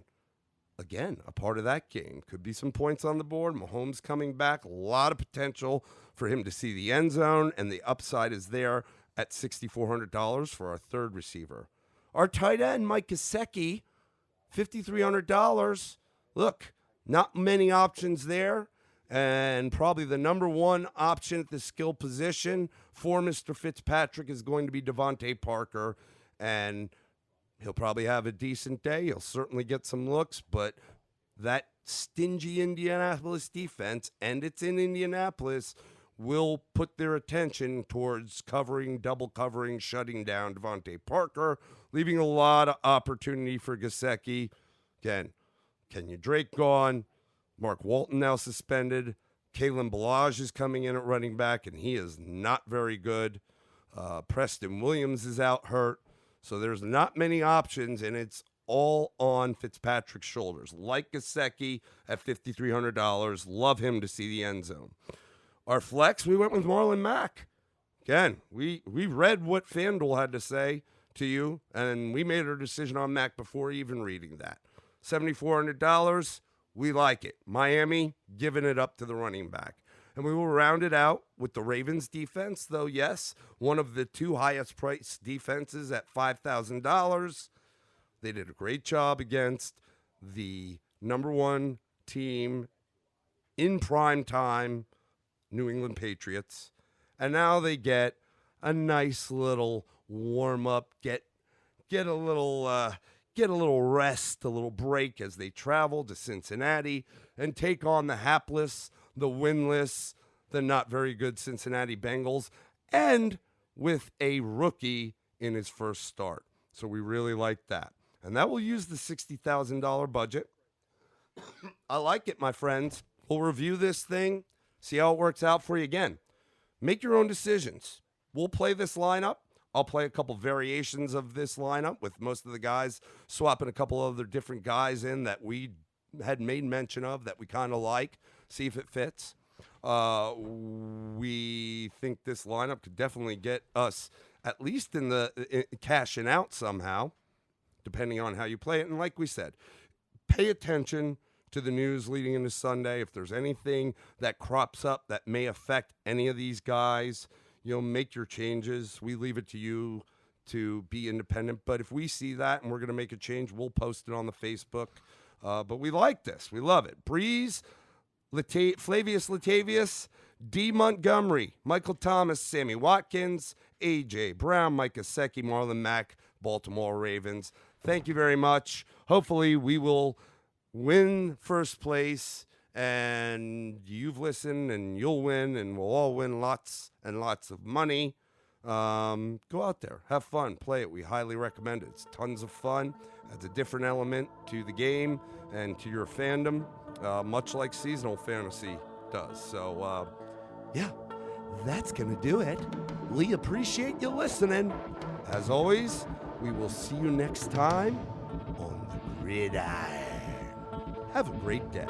Again, a part of that game. Could be some points on the board. Mahomes coming back. A lot of potential for him to see the end zone, and the upside is there at $6,400 for our third receiver. Our tight end, Mike Gesicki, $5,300. Look, not many options there, and probably the number one option at the skill position for Mr. Fitzpatrick is going to be Devontae Parker, and he'll probably have a decent day. He'll certainly get some looks, but that stingy Indianapolis defense, and it's in Indianapolis, will put their attention towards double covering, shutting down Devontae Parker, leaving a lot of opportunity for Gesicki. Again, Kenya Drake gone. Mark Walton now suspended. Kalen Ballage is coming in at running back, and he is not very good. Preston Williams is out hurt. So there's not many options, and it's all on Fitzpatrick's shoulders. Like Gesicki at $5,300. Love him to see the end zone. Our flex, we went with Marlon Mack. Again, we read what FanDuel had to say to you, and we made our decision on Mack before even reading that. $7,400, we like it. Miami, giving it up to the running back. And we will round it out with the Ravens defense, though, yes, one of the 2 highest priced defenses at $5,000. They did a great job against the number 1 team in prime time, New England Patriots. And now they get a nice little warm up, get a little rest, a little break as they travel to Cincinnati and take on the hapless, the winless, the not very good Cincinnati Bengals and with a rookie in his first start. So we really like that. And that will use the $60,000 budget. I like it, my friends. We'll review this thing, see how it works out for you again. Make your own decisions. We'll play this lineup. I'll play a couple variations of this lineup with most of the guys swapping a couple other different guys in that we had made mention of that we kind of like, see if it fits. We think this lineup could definitely get us at least in the cashing out somehow, depending on how you play it. And like we said, pay attention to the news leading into Sunday. If there's anything that crops up that may affect any of these guys, make your changes. We leave it to you to be independent. But if we see that and we're going to make a change, we'll post it on the Facebook. But we like this. We love it. Breeze, Flavius Latavius, D. Montgomery, Michael Thomas, Sammy Watkins, A.J. Brown, Mike Gesicki, Marlon Mack, Baltimore Ravens. Thank you very much. Hopefully we will win first place, and you've listened, and you'll win, and we'll all win lots and lots of money. Go out there, have fun, play it. We highly recommend it. It's tons of fun. Adds a different element to the game and to your fandom, much like seasonal fantasy does. So, yeah, that's going to do it. We appreciate you listening. As always, we will see you next time on the Gridiron. Have a great day.